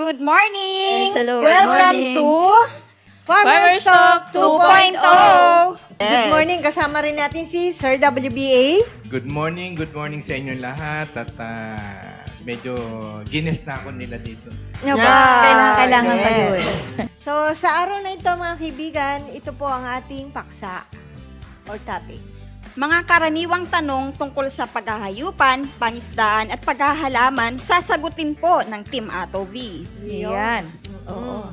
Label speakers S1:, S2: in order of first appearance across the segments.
S1: good morning!
S2: Yes, hello, good
S1: Welcome
S2: morning.
S1: to
S2: Farmers Talk 2.0.
S3: Good morning, kasama rin natin si Sir WBA.
S4: Good morning sa inyong lahat at medyo gines na ako nila dito.
S2: Yes, kailangan pa yun.
S3: So, sa araw na ito mga kaibigan, ito po ang ating paksa or topic.
S1: Mga karaniwang tanong tungkol sa paghahayupan, pangisdaan at paghahalaman, sasagutin po ng Team Ato V.
S2: Yan. Oo.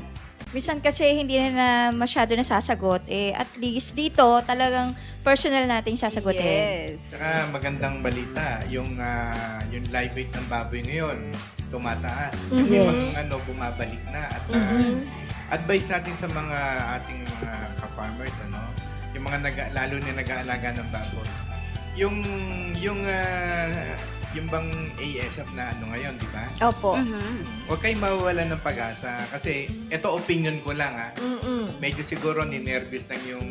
S2: Minsan kasi hindi na masyado nasasagot, at least dito talagang personal nating sasagutin.
S1: Yes.
S4: Saka magandang balita, yung live weight ng baboy ngayon tumataas. Yung
S2: Yes.
S4: ibang bumabalik na at advice natin sa mga ating mga ka-farmers yung mga lalo na nag-aalaga ng baboy. Yung bang ASF na ngayon, di ba?
S3: Opo.
S4: Huwag kayong mawawalan ng pag-asa kasi ito opinion ko lang medyo siguro ni-nervous lang yung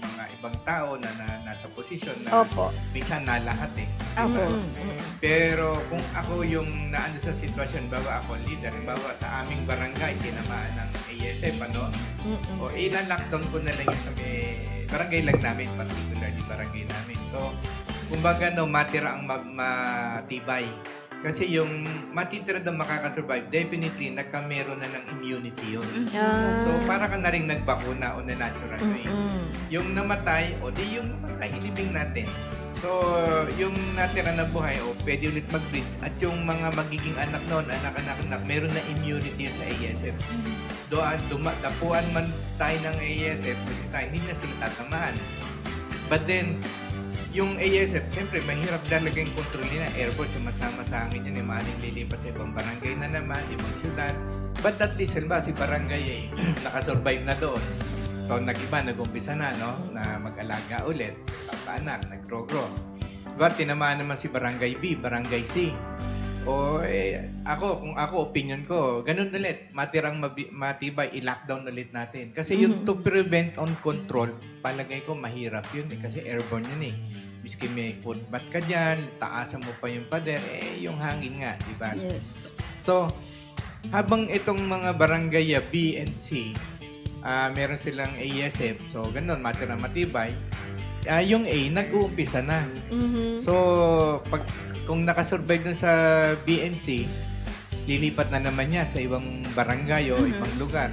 S4: mga ibang tao na nasa posisyon na
S3: Opo.
S4: minsan na lahat
S1: Ako.
S4: Pero kung ako yung naano sa sitwasyon, bawa ako leader, bawa sa aming barangay, tinamaan ng ASF, o ilan-lockdown ko na lang yung sa may barangay lang namin, particularly barangay namin. So, kumbaga matira ang matibay. Kasi yung matitira daw makakasurvive, definitely nagkameron na ng immunity yun. So, para ka na rin nagbakuna on a natural way. Yung namatay, yung namatay, ilibing natin. So, yung natira na buhay, pwede ulit mag-breed. At yung mga magiging anak noon, anak-anak, meron na immunity sa ASF. Dapuan man tayo ng ASF, hindi na sila tatamaan. But then, yung ASF, siyempre, mahirap talaga yung control nila. Airport, sumasama sa akin yan, maaaring lilipat sa ibang barangay na naman, ibang syudad. But at least, si barangay nakasurvive na doon. So, nag-umpisa na, na mag-alaga ulit. Papaanak, nag-grow. But, tinamaan naman si barangay B, barangay C. Kung ako, opinion ko, ganun ulit. Matirang matibay, i-lockdown ulit natin. Kasi yung to prevent on control, palagay ko, mahirap yun kasi airborne yun Miski may footbath ka dyan, taasan mo pa yung pader, yung hangin nga, di ba?
S2: Yes.
S4: So, habang itong mga barangay B and C, meron silang ASF, so ganun, matirang matibay, yung A, nag-uumpisa na. So, kung nakasurvive dun sa BNC, lilipat na naman yan sa ibang barangay o ibang lugar.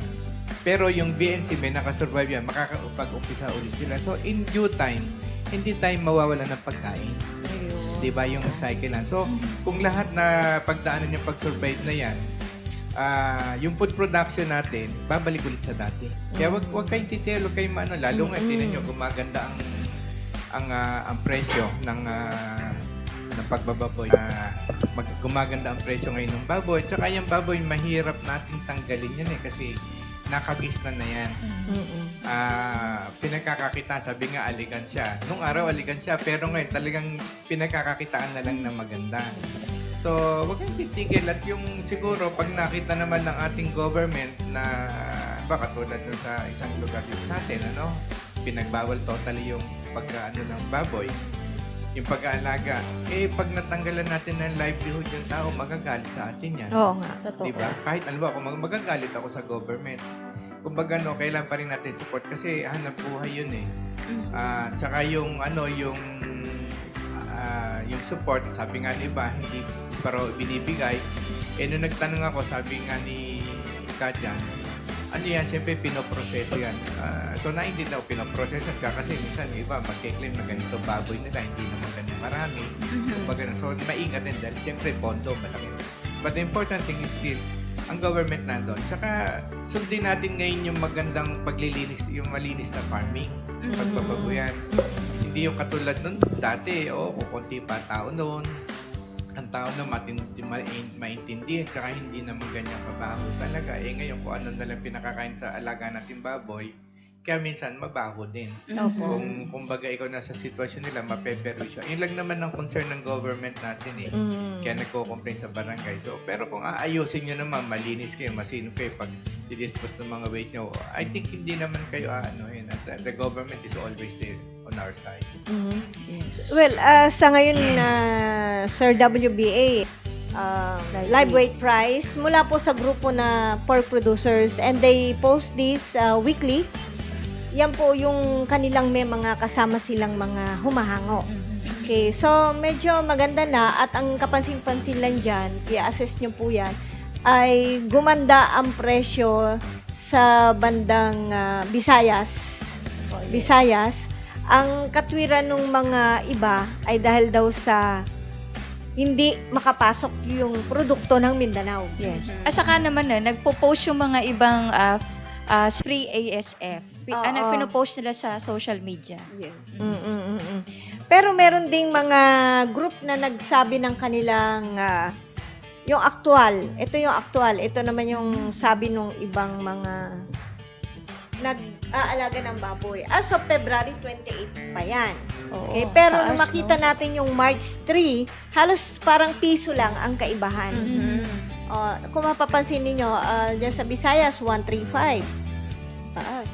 S4: Pero yung BNC, may nakasurvive yan, makakapag-umpisa ulit sila. So, in due time, hindi tayo mawawala ng pagkain. Diba yung cycle lang? So, kung lahat na pagdaanan yung pag-survive na yan, yung food production natin, babalik ulit sa dati. Kaya wag kayong titelo, kayong lalo nga, tinan nyo, gumaganda ang presyo ng pagbababoy. Gumaganda ang presyo ngayon ng baboy. Tsaka yung baboy, mahirap nating tanggalin yan kasi nakagisnan na yan. Pinagkakakitaan, sabi nga aligansya. Nung araw aligansya, pero ngayon talagang pinagkakakitaan na lang na maganda. So, wag kayong titigil at yung siguro pag nakita naman ng ating government na katulad dun sa isang lugar dito sa atin, pinagbawal totally yung pagkaano ng baboy, yung pag-aalaga, pag natanggalan natin ng livelihood yung tao, magagalit sa atin yan.
S3: Oo nga, totoo.
S4: Diba? Kahit ako, magagalit ako sa government. Kumbaga, kailan pa rin natin support kasi hanap buhay yun tsaka yung support, sabi nga ni iba, hindi pero binibigay. Nung nagtanong ako, sabi nga ni Katya, yan, siyempre pinoproseso yan. So, naintindihan ako pinoproseso siya kasi minsan yung iba magkiklaim na ganito baboy nila, hindi naman ganito marami. So, maingat din dahil siyempre pondo, malaki. But the important thing is still, ang government nandun. Tsaka, sundin natin ngayon yung magandang paglilinis, yung malinis na farming, pagbababoyan. Hindi yung katulad nun dati, kukunti pa tao noon. Ang tao na maintindihan, tsaka hindi naman ganyan kabaho talaga. Ngayon kung ano nalang pinakakain sa alaga natin baboy, kaya minsan mabaho din. Kung baga ikaw nasa sitwasyon nila, mapeperwisyo. Yun lang naman ang concern ng government natin Kaya nagko-complain sa barangay. So, pero kung aayusin nyo naman, malinis kayo, masino kayo pag didispose ng mga weight nyo, I think hindi naman kayo the government is always there on our side.
S2: Yes.
S3: Well, sa ngayon Sir WBA, live weight price mula po sa grupo na pork producers, and they post this weekly. Yan po yung kanilang may mga kasama silang mga humahango. Okay, so medyo maganda na, at ang kapansin-pansin lang dyan, i-assess nyo po yan, ay gumanda ang presyo sa bandang Visayas. Visayas. Ang katwiran ng mga iba ay dahil daw sa hindi makapasok yung produkto ng Mindanao.
S2: Yes. At saka naman nagpo-post yung mga ibang free ASF.
S3: Oo.
S2: Pinopost nila sa social media.
S1: Yes.
S3: Pero meron ding mga group na nagsabi ng kanilang yung actual. Ito yung actual. Ito naman yung sabi ng ibang mga nag-aalaga ng baboy. As of February 28 pa yan.
S2: Oo.
S3: Okay? Pero
S2: Taas,
S3: nung makita natin yung March 3, halos parang piso lang ang kaibahan. Kung mapapansin ninyo, dyan sa Visayas, 135. Taas.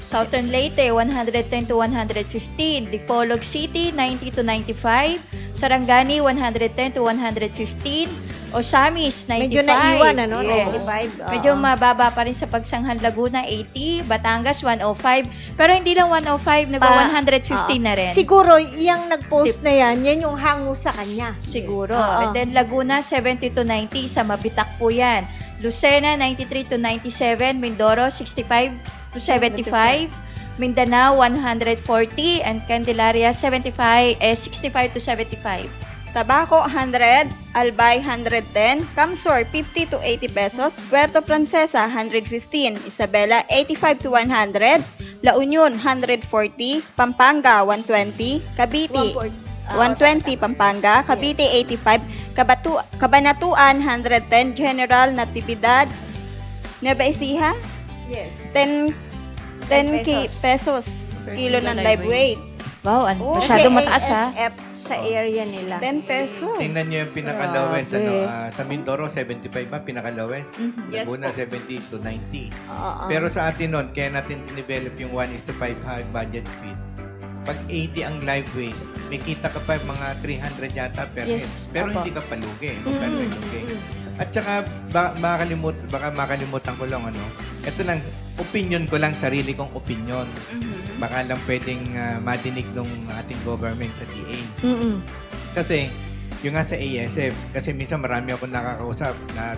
S2: Southern Leyte, 110 to 115. Dipolog City, 90 to 95. Sarangani, 110 to 115. Osamis, 95.
S3: Medyo naiwan, ano?
S2: Yes.
S3: 95.
S2: Medyo mababa pa rin sa Pagsanghal, Laguna, 80. Batangas, 105. Pero hindi lang 105, nag-115 na rin.
S3: Siguro, yung nag-post na yan yung hango sa kanya.
S2: Siguro.
S3: Oo.
S2: And then Laguna, 70 to 90. Sa Mabitak po yan. Lucena, 93 to 97. Mindoro, 65 to 75. Mindanao, 140. And Candelaria, 65 to 75.
S1: Tabaco, 100. Albay, 110. Camsor, 50 to 80 pesos. Puerto Princesa, 115. Isabela, 85 to 100. La Union, 140. Pampanga, 120. Cavite, 120 Pampanga. Cavite, 85. Cabanatuan, 110. General Natividad, Nueva Ecija,
S3: Yes.
S1: 10 pesos kilo ng live weight.
S2: Wow,
S3: Oh,
S2: masyado mataas ha.
S3: ASF sa area nila.
S1: 10 pesos.
S4: Tingnan nyo yung pinaka-lowest,
S3: Grabe.
S4: sa Mindoro, 75 ba, pinaka-lowest?
S1: Yes
S4: Laguna,
S1: po.
S4: 70 to 90.
S3: Oo.
S4: Pero sa atin nun, kaya natin develop yung 1:5 high budget feed. Pag 80 ang live weight, may kita ka pa mga 300 yata per head.
S2: Yes,
S4: Pero
S2: opo.
S4: hindi ka palugi. Lugi. At saka, baka makalimutan ko lang, ito lang, opinion ko lang, sarili kong opinion. Baka lang pwedeng madinig ng ating government sa DA. Kasi, yung nga sa ASF, kasi minsan marami ako nakakausap na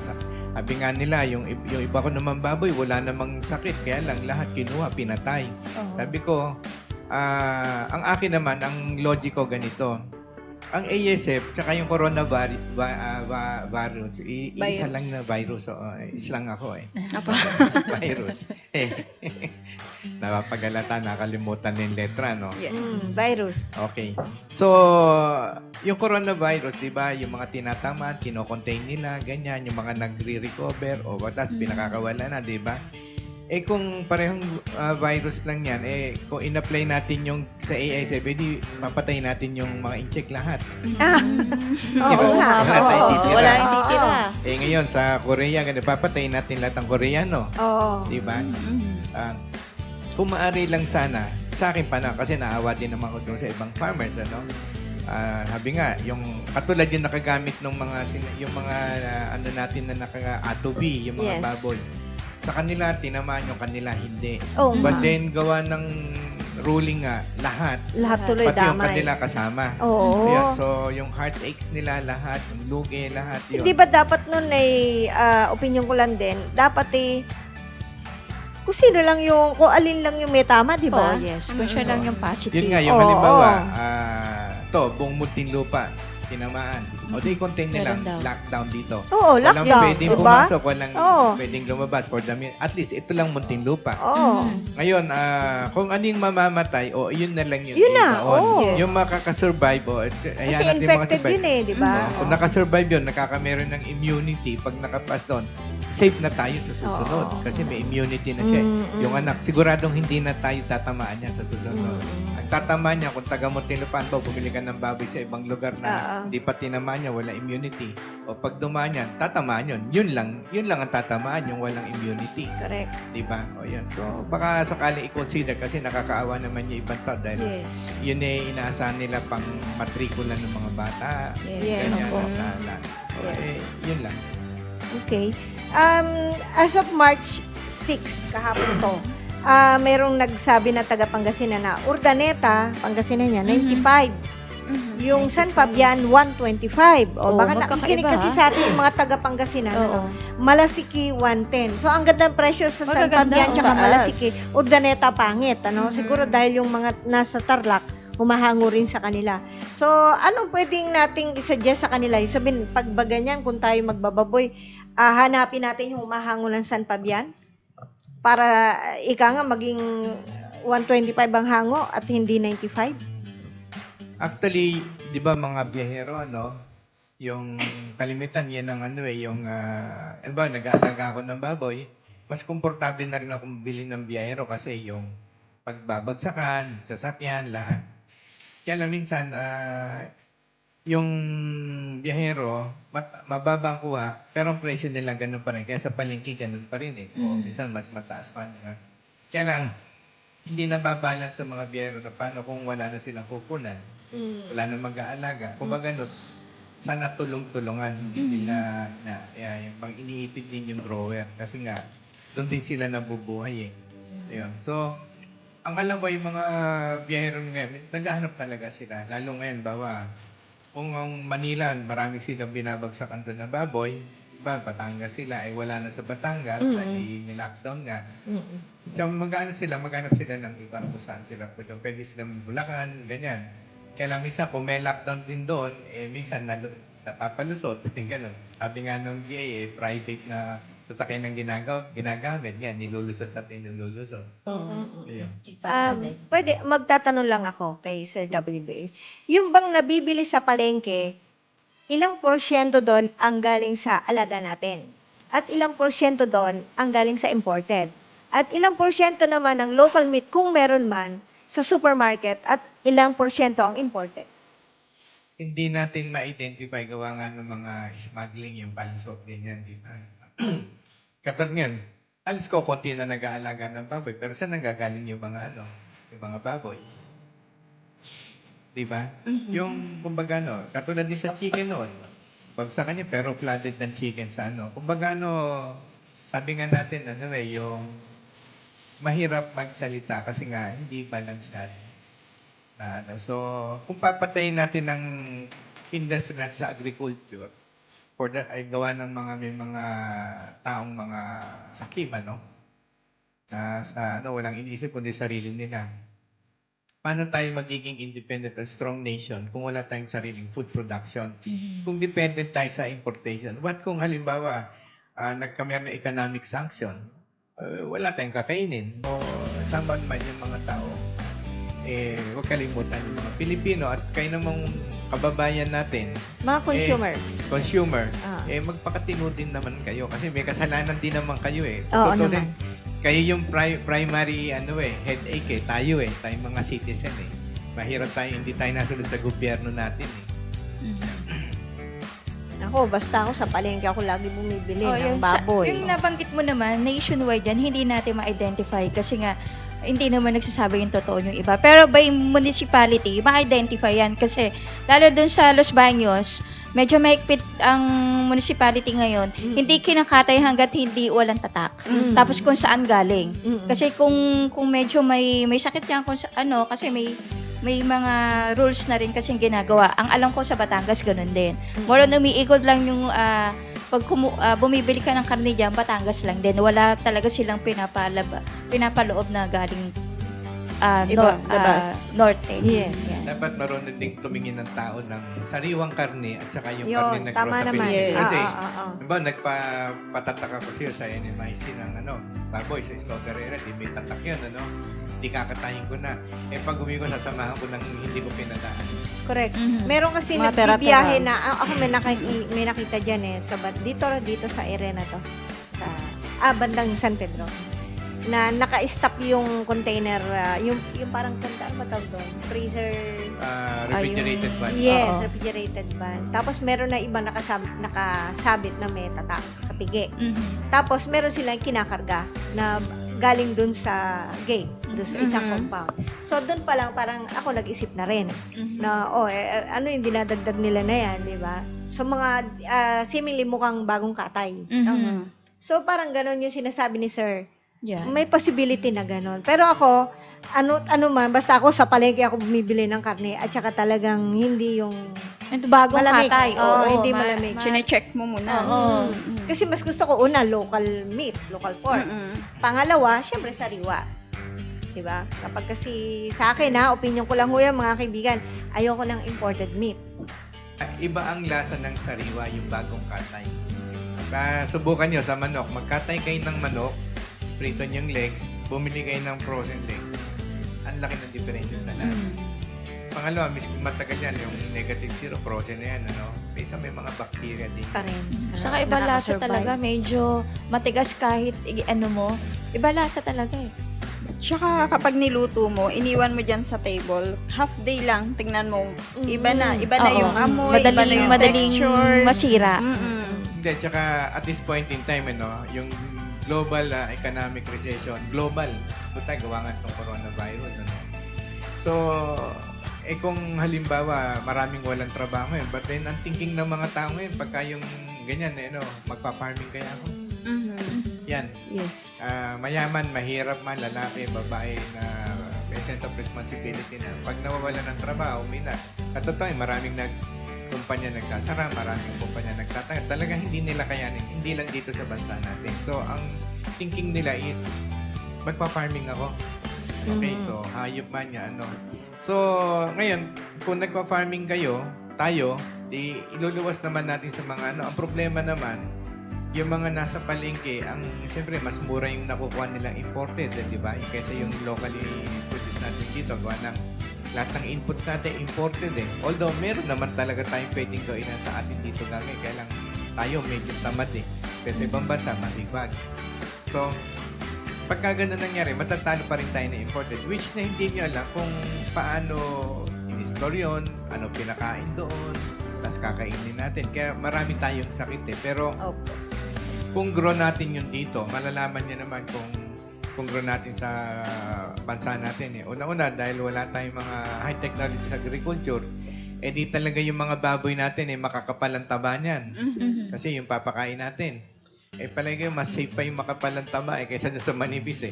S4: sabi nga nila, yung iba ko naman baboy, wala namang sakit, kaya lang lahat kinuha, pinatay. Sabi ko, ang akin naman, ang logic ko ganito, ang ASF, tsaka yung coronavirus, isa lang na virus. Islang ako virus. Napapagalata, nakalimutan yung letra, no?
S3: Virus.
S4: Okay. So, yung coronavirus, di ba, yung mga tinatamaan, kino-contain nila, ganyan, yung mga nagre-recover, o watas, pinakakawala na, di ba? Kung parehong virus lang yan, kung in-apply natin yung sa ASF, di papatayin natin yung mga in-check lahat.
S3: Oo nga.
S4: Wala tayong titira.
S2: Wala yung titira.
S4: Ngayon, sa Korea, papatayin natin lahat ng Koreano.
S3: Oo.
S4: Di ba? Kung maaari lang sana, sa akin pa na, kasi naawa din naman ko doon sa ibang farmers, sabi nga, yung katulad yung nakagamit ng mga, yung mga, natin na naka-atobi, yung mga
S3: Yes.
S4: baboy. Sa kanila, tinamaan yung kanila, hindi.
S3: Oo
S4: But
S3: nga.
S4: then, gawa ng ruling nga, lahat.
S3: Lahat tuloy
S4: Pati yung
S3: damay.
S4: kanila kasama.
S3: Oo.
S4: Ayan, so, yung heartaches nila, lahat, yung lugi, lahat yun.
S3: Hindi ba dapat nun ay, opinion ko lang din, dapat kung sino lang yung, kung alin lang yung may tama, di ba?
S2: Oh, yes. Kung siya lang yung positive.
S4: Yun nga, yung
S3: Oo,
S4: halimbawa,
S3: oo.
S4: buong Muntinlupa, tinamaan. O di contain nilang
S2: Meron daw.
S4: lockdown dito.
S3: Oo,
S4: Walang
S3: lockdown.
S4: pwedeng
S3: Diba?
S4: pumasok, walang
S3: Oo.
S4: pwedeng lumabas for the at least ito lang Muntinlupa.
S3: Oo.
S4: Ngayon, kung ano yung mamamatay, yun na lang yun.
S3: Yun na,
S4: Doon.
S3: oo.
S4: Yung makakasurvive, ayan
S3: Kasi
S4: natin yung mga
S3: infected
S4: survive.
S3: yun di ba?
S4: Kung nakasurvive yun, nakakameron ng immunity. Pag nakapas doon, safe na tayo sa susunod.
S3: Oo.
S4: Kasi may immunity na siya. Yung anak, siguradong hindi na tayo tatamaan yan sa susunod. Ang tatamaan niya, kung taga Muntinlupa pa, bumili ka ng baboy sa ibang lugar na hindi pa tinamaan niya, wala immunity. O pag dumaan yan, tatamaan yun. Yun lang ang tatamaan, yung walang immunity.
S3: Correct.
S4: Diba? O yan. So, baka sakaling i-consider kasi nakakaawa naman yung ibang tao dahil
S2: Yes.
S4: yun inaasahan nila pang matrikula ng mga bata.
S2: Yes.
S3: Yes.
S4: Ganyan,
S2: Opo.
S4: na Yun lang.
S3: Okay. As of March 6, kahapon to, merong nagsabi na taga Pangasinan na Urdaneta, Pangasinan niya, 95. Yung San Fabian, 125. O, baka nakikinig
S2: magkakaiba,
S3: kasi sa atin yung mga taga Pangasinan.
S2: Oo.
S3: Malasiki, 110. So, ang ganda ng presyo sa San
S2: Magaganda,
S3: Fabian tsaka
S2: taas.
S3: Malasiki. Urdaneta, pangit. Siguro dahil yung mga nasa Tarlac, humahango rin sa kanila. So, anong pwedeng nating i-suggest sa kanila? Sabihin, pag ba ganyan, kung tayo magbababoy, hanapin natin yung humahango ng San Fabian para ika nga maging 125 ang hango at hindi 95?
S4: Actually, di ba mga biyahero, yung kalimitan yan ang yung, nag-aalaga ako ng baboy, mas komportable na rin akong bili ng biyahero kasi yung pagbabagsakan, sasakyan, lahat. Kaya lang minsan, yung biyahero, mababa ang kuha, pero ang presyo nila ganun pa rin. Kaya sa palengke, ganun pa rin eh. O minsan, mas mataas pa. Kaya lang, hindi nababalance sa mga biyahero na paano kung wala na silang kukunan. Wala na mag-aalaga. Kung baga, sana tulong-tulungan. Hindi nila yung pang iniipid din yung grower. Kasi nga, doon din sila nabubuhay eh. Ayun. So, ang alam ko yung mga biyahero ngayon, naghahanap talaga sila. Lalo ngayon, kung ang Manila, marami silang binabagsakan doon na baboy, Batangas sila, wala na sa Batangas, dahil ni-lockdown nga. So, maghanap sila ng ibang kung saan sila po doon. Pwede sila Bulacan, ganyan. Kaya lang minsan, kung may lockdown din doon, minsan napapalusot, ganun. Sabi nga nung DA, private na sasakyan ng ginagamit, yan, nilulusot natin nilulusot.
S3: Pwede, magtatanong lang ako kay Sir WBA. Yung bang nabibili sa palengke, ilang porsyento doon ang galing sa alaga natin? At ilang porsyento doon ang galing sa imported? At ilang porsyento naman ng local meat, kung meron man, sa supermarket? At ilang porsyento ang imported?
S4: Hindi natin ma-identify gawa nga ng mga smuggling, yung palusot, ganyan, di ba? Kapag ngayon, alis ko, konti na nag-aalaga ng baboy, pero saan nanggagaling yung mga baboy? Di ba? Yung, kumbaga, katulad din sa chicken noon, bagsakan niya, pero flooded ng chicken sa Kumbaga, sabi nga natin, yung mahirap magsalita kasi nga, hindi balanced So, kung papatayin natin ng industry sa agriculture, ay gawa ng may mga taong mga sakim, walang iniisip kundi sarili nila. Paano tayo magiging independent at strong nation kung wala tayong sariling food production? Kung dependent tayo sa importation. What kung halimbawa, nagkamay na economic sanction, wala tayong kakainin. O saan man yung mga tao? Huwag kalimutan yung mga Pilipino at kayo namang kababayan natin.
S3: Mga consumer.
S4: Magpakatino din naman kayo kasi may kasalanan din naman kayo eh.
S3: Oo
S4: Tutusin,
S3: naman.
S4: kayo yung primary headache tayo tayong mga citizen Mahirap tayo, hindi tayo nasunod sa gobyerno natin
S3: Ako, basta ako sa palengke ako lagi bumibili ng baboy.
S2: Yung nabanggit mo naman, nationwide yan, hindi natin ma-identify kasi nga, hindi naman nagsasabi yung totoo yung iba. Pero by municipality, ma-identify yan kasi lalo dun sa Los Baños, medyo mahigpit ang municipality ngayon. Hindi kinakatay hanggat hindi walang tatak. Tapos kung saan galing. Kasi kung medyo may sakit yan kung kasi may mga rules na rin kasing ginagawa. Ang alam ko sa Batangas ganun din. More on umiikot lang yung pag bumibili ka ng karne dyan, Batangas lang din. Wala talaga silang pinapaloob na galing norte.
S3: Yes.
S4: Dapat marunong din tumingin ng tao ng sariwang karne at saka yung
S3: Yun,
S4: karne na
S3: tama
S4: gross sa
S3: naman.
S4: Pilipinas. Kasi,
S3: Oo.
S4: nagpatataka ko siya sa NMIC ng baboy sa slaughter area, di may tatak yun, Hindi kakatayin ko na. Pag ko, sasamahan ko ng hindi ko pinadaan.
S3: Correct. Meron kasi
S2: Mga
S3: nagbibiyahe
S2: tera-tera.
S3: na, ako may nakita dyan dito sa area na to. Sa, bandang San Pedro. Na naka-stop yung container, yung parang ano ba tawag doon? Freezer.
S4: Refrigerated van.
S3: Yes,
S2: Oo.
S3: refrigerated van. Tapos meron na ibang nakasabit na may tatak sa pigi.
S2: Mhm.
S3: Tapos meron silang kinakarga na galing dun sa gate. doon sa isang compound. So, doon pa lang parang ako nag-isip na rin na, ano yung dinadagdag nila na yan, di ba? So, mga seemingly mukhang bagong katay.
S2: Mhm.
S3: So, parang ganon yung sinasabi ni Sir.
S2: Yeah.
S3: May possibility na ganon. Pero ako, ano man, basta ako sa palengke ako bumibili ng karne at saka talagang hindi yung
S2: Ito bagong
S3: malamig.
S2: katay.
S3: Oo, hindi malamig.
S1: Chine-check mo muna.
S2: Oo.
S3: Kasi mas gusto ko una, local meat, local pork. Pangalawa, syempre sariwa. Diba? Kapag kasi sa akin opinion ko lang ho yan, mga kaibigan, ayoko ng imported meat.
S4: Iba ang lasa ng sariwa, yung bagong katay. Subukan nyo sa manok. Magkatay kayo ng manok, prito yung legs, bumili kayo ng frozen legs. Ang laki ng diferensya sa lasa. Pangalawa, miski matagal yan, yung negative zero, frozen na yan, Isa may mga bacteria din.
S3: Pa rin.
S2: Saka iba lasa talaga, medyo matigas kahit ano mo. Iba lasa talaga eh.
S1: Tsaka kapag niluto mo, iniwan mo dyan sa table, half day lang, tingnan mo, iba na
S2: Oo.
S1: yung amoy, iba na yung
S2: madaling
S1: texture.
S2: masira.
S4: Hindi, tsaka at this point in time, yung global economic recession, global, gawa nga itong coronavirus, So, kung halimbawa, maraming walang trabaho ngayon, but then, ang thinking ng mga tao ngayon, pagka yung ganyan, magpa-farming kaya ako. Yan.
S3: Yes.
S4: Mayaman, mahirap man, lalaki, babae na may sense of responsibility na pag nawawala ng trabaho, katotoo, maraming kumpanya nagsasara, maraming kumpanya nagtatanggal. Talaga hindi nila kayanin, hindi lang dito sa bansa natin. So, ang thinking nila is, magpa-farming ako. Okay, so, hayop man niya, So, ngayon, kung nagpa-farming tayo, iluluwas naman natin sa mga Ang problema naman, yung mga nasa palengke, siyempre, mas mura yung nakukuha nilang imported, di ba? Kaysa yung locally produced natin dito, gawa ng lahat ng inputs natin imported Although, meron naman talaga tayong pwedeng gawin sa atin dito gagawin. Kaya lang tayo medyo tamad Kasi ibang bansa, masipag. So, pagka ganun nangyari, matatalo pa rin tayo na imported, which na hindi nyo alam kung paano in-store yun, ano pinakain doon, tapos kakainin natin. Kaya marami tayong sakit Pero, kung grow natin yun dito, malalaman niya naman kung grow natin sa bansa natin Una-una, dahil wala tayong mga high technology sa agriculture, di talaga yung mga baboy natin makakapal ang taba niyan. Kasi yung papakain natin. Palagi mas safe pa yung makapalang taba kaysa sa manipis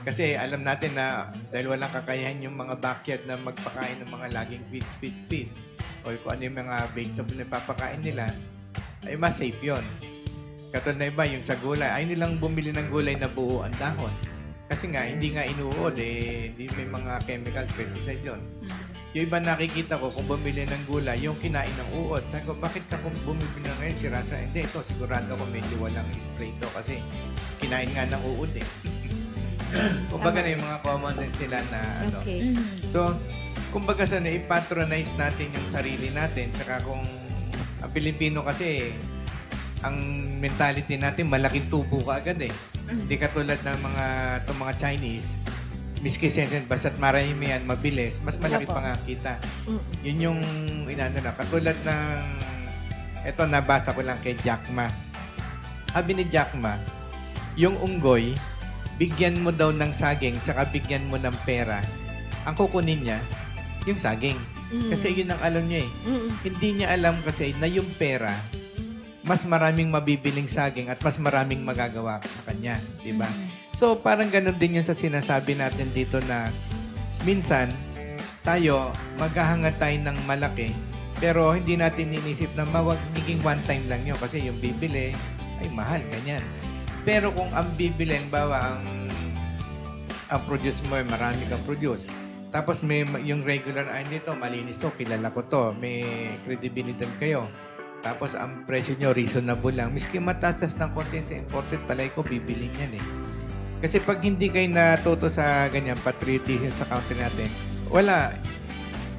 S4: Kasi alam natin na dahil walang kakayahan yung mga backyard na magpakain ng mga laging feed o kung ano yung mga vegetable na papakain nila, ay mas safe yun. Katulad na iba, yung sa gulay, ay nilang bumili ng gulay na buo ang dahon. Kasi nga, hindi nga inuod hindi may mga chemical pesticide yun. Yung iba nakikita ko, kung bumili ng gulay, yung kinain ng uod. Sabi ko, bakit ka kung bumili na ngayon, sirasa? Hindi, ito, sigurado ko medyo walang spray ito kasi kinain nga ng uod Kumbaga na yung mga common sense nila na
S3: Okay.
S4: So, kumbaga sa i-patronize natin yung sarili natin. Saka kung ang Pilipino kasi, ang mentality natin, malaking tubo ka agad Hindi katulad ng mga Chinese, miski sensen, basta't marami yan, mabilis, mas malaki pa nga kita. Yun yung katulad ng, eto nabasa ko lang kay Jack Ma. Sabi ni Jack Ma, yung unggoy, bigyan mo daw ng saging, tsaka bigyan mo ng pera. Ang kukunin niya, yung saging. Kasi yun ang alam niya Hindi niya alam kasi na yung pera, mas maraming mabibiling saging at mas maraming magagawa sa kanya, di ba? So, parang ganun din yun sa sinasabi natin dito na minsan, tayo, maghahangad tayo ng malaki, pero hindi natin inisip na magiging one time lang yun kasi yung bibili, ay mahal, ganyan. Pero kung ang bibili, bawa ang produce mo, marami kang produce. Tapos may yung regular, nito, malinis to, kilala ko to, may credibility kayo. Tapos, ang presyo nyo, reasonable lang. Miski matatas ng konti sa imported, palay ko, bibiling yan Kasi pag hindi kayo natuto sa ganyan, patriotism sa country natin, wala.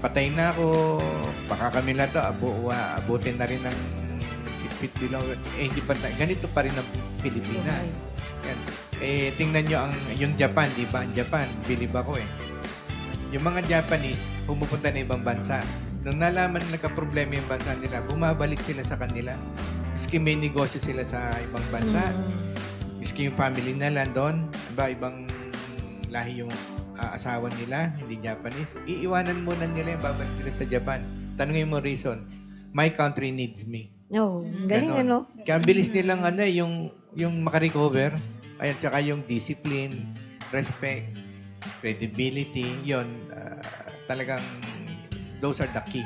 S4: Patay na ako, baka kami lang to, abutin na rin ng 6 feet below. Hindi pa, ganito pa rin ang Pilipinas. Yan. Tingnan nyo yung Japan, di ba? Ang Japan, bilib ako Yung mga Japanese, pumupunta na ibang bansa. Nung nalaman na nagka-problema yung bansa nila, bumabalik sila sa kanila. Miski may negosyo sila sa ibang bansa. Miski yung family nila doon, ibang lahi yung asawa nila, hindi Japanese, iiwanan muna nila yung babalik sila sa Japan. Tanungin mo reason, my country needs me.
S3: No, galing
S4: Ganon.
S3: ano.
S4: Kaya ang bilis nilang yung makarecover, ay tsaka yung discipline, respect, credibility, yon talagang those are the key.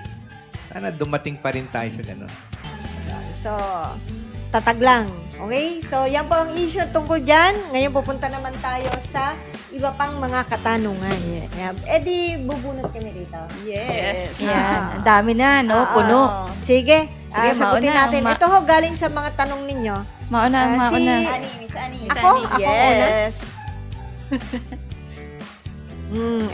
S4: Sana dumating pa rin tayo sa ganun.
S3: So, tatag lang. Okay? So, yan po ang issue tungkol dyan. Ngayon pupunta naman tayo sa iba pang mga katanungan. Yeah. Eh di, bubunot kami dito.
S1: Yes.
S2: Yan. Ang dami na, no? Puno.
S3: Sige,
S2: Sige,
S3: sagutin
S2: mauna.
S3: natin. Ito ho, galing sa mga tanong ninyo.
S2: Mauna.
S1: Miss Ani.
S3: Ako? Ako una?
S1: Yes.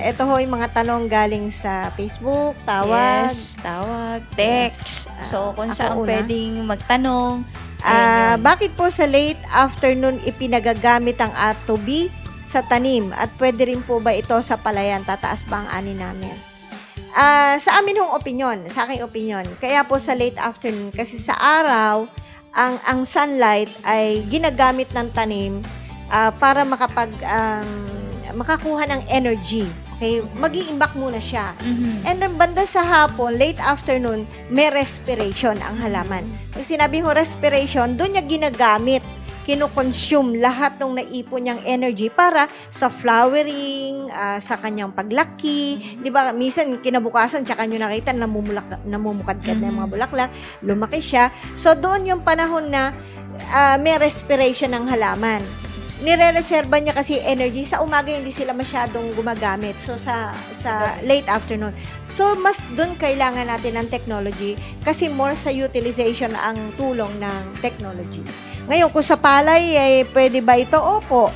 S3: Ito ho yung mga tanong galing sa Facebook, tawag.
S2: Yes, tawag, text.
S3: Yes.
S2: So, kung
S3: Ako
S2: saan
S3: una.
S2: pwedeng magtanong. ayun.
S3: Bakit po sa late afternoon ipinagagamit ang ATOB sa tanim? At pwede rin po ba ito sa palayan? Tataas ba ang ani namin? Sa amin hong opinion, sa aking opinion, kaya po sa late afternoon, kasi sa araw, ang sunlight ay ginagamit ng tanim para makakuha ng energy. Okay? Mag-iimbak muna siya.
S2: Mhm.
S3: And then banda sa hapon, late afternoon, may respiration ang halaman. Pag sinabi ko respiration, doon niya ginagamit, kinoconsume lahat ng naipon niyang energy para sa flowering, sa kanyang paglaki. Di ba? Minsan, kinabukasan, tsaka nyo nakita, namumukadkad na yung mga bulaklak, lumaki siya. So, doon yung panahon na may respiration ng halaman. Nire-reserva niya kasi energy. Sa umaga, hindi sila masyadong gumagamit. So, sa late afternoon. So, mas doon kailangan natin ng technology kasi more sa utilization ang tulong ng technology. Ngayon, kung sa palay, pwede ba ito? Opo.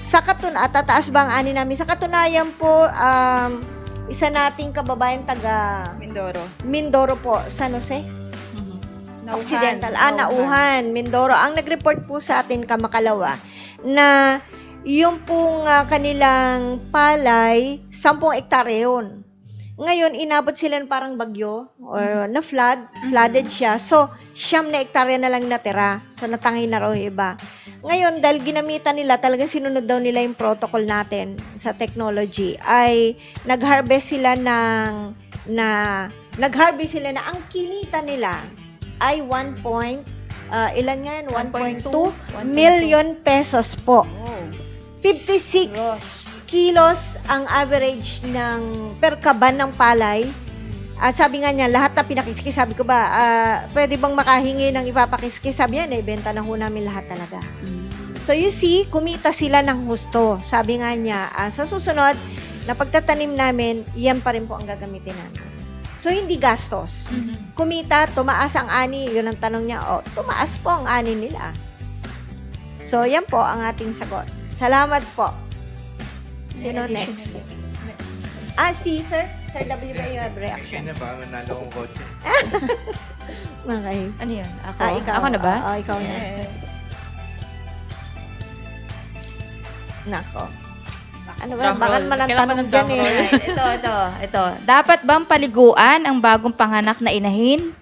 S3: Tataas ba ang ani namin? Sa katunayan po, isa nating kababayan taga Mindoro po, San Jose. Occidental. Nauhan, Mindoro. Ang nag-report po sa atin, Kamakalawa, na yung pong kanilang palay, 10 hektarya yun. Ngayon, inabot sila ng parang bagyo or flooded siya. So, 9 hektarya na lang natira. So, natangay na raw yung iba. Ngayon, dahil ginamitan nila, talagang sinunod daw nila yung protocol natin sa technology, ay nag-harvest sila na ang kinita nila ay 1.2 million pesos po. 56 kilos ang average ng per kaban ng palay. Sabi nga niya, lahat na pinakiskis. Sabi ko ba, pwede bang makahingi ng ipapakiskis? Sabi niya, naibenta na ho namin lahat talaga. So you see, kumita sila ng husto. Sabi nga niya, sa susunod na pagtatanim namin, yan pa rin po ang gagamitin namin. So hindi gastos. Kumita, tumaas ang ani. Yun ang tanong niya, tumaas po ang ani nila. So yan po ang ating sagot. Salamat po. Sino next? Si Sir. Sir W. you have reaction.
S4: Action na ba? Manalo kong kotse.
S3: Okay.
S2: Ano yun? Ako?
S3: Ikaw.
S2: Ako na ba?
S3: Ikaw na. Nako. Ano ba? Bakal man ang tanong dyan eh.
S2: Alright, ito. Dapat bang paliguan ang bagong panganak na inahin?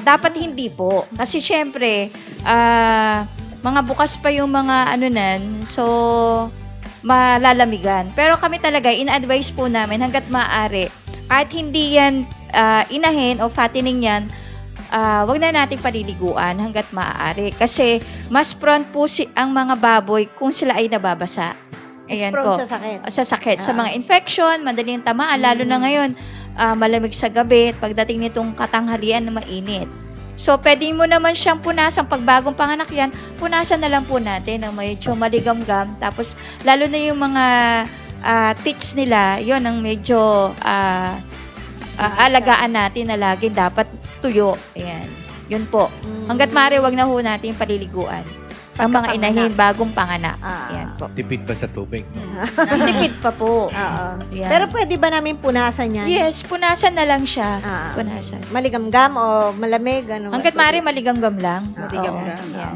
S2: Dapat hindi po. Kasi syempre, mga bukas pa yung mga so, malalamigan. Pero kami talaga, in-advise po namin hanggat maaari, kahit hindi yan inahin o fattening yan, wag na nating paliliguan hanggat maaari. Kasi mas prone po ang mga baboy kung sila ay nababasa. Ayan
S3: Prone
S2: po.
S3: sa sakit.
S2: Sa sakit. Sa mga infection, madaling tamaan, lalo na ngayon, malamig sa gabi, at pagdating nitong katanghalian na mainit. So, pwede mo naman siyang punasan. Pag bagong panganak yan, punasan na lang po natin ng medyo maligamgam. Tapos, lalo na yung mga tits nila, yon ang medyo alagaan natin na lagi dapat tuyo. Ayan. Yun po. Hanggat maaari, wag na ho natin paliliguan. Ang mga inahin, bagong panganak. Ayan po.
S4: Tipid ba sa tubig?
S2: Tipid pa po. Yan.
S3: Pero pwede ba namin punasan yan?
S2: Yes, punasan na lang siya. Punasan.
S3: Maligamgam o malamig? Ano,
S2: Hanggat maaari, maligamgam lang.
S1: Maligamgam.
S2: Oo, yan.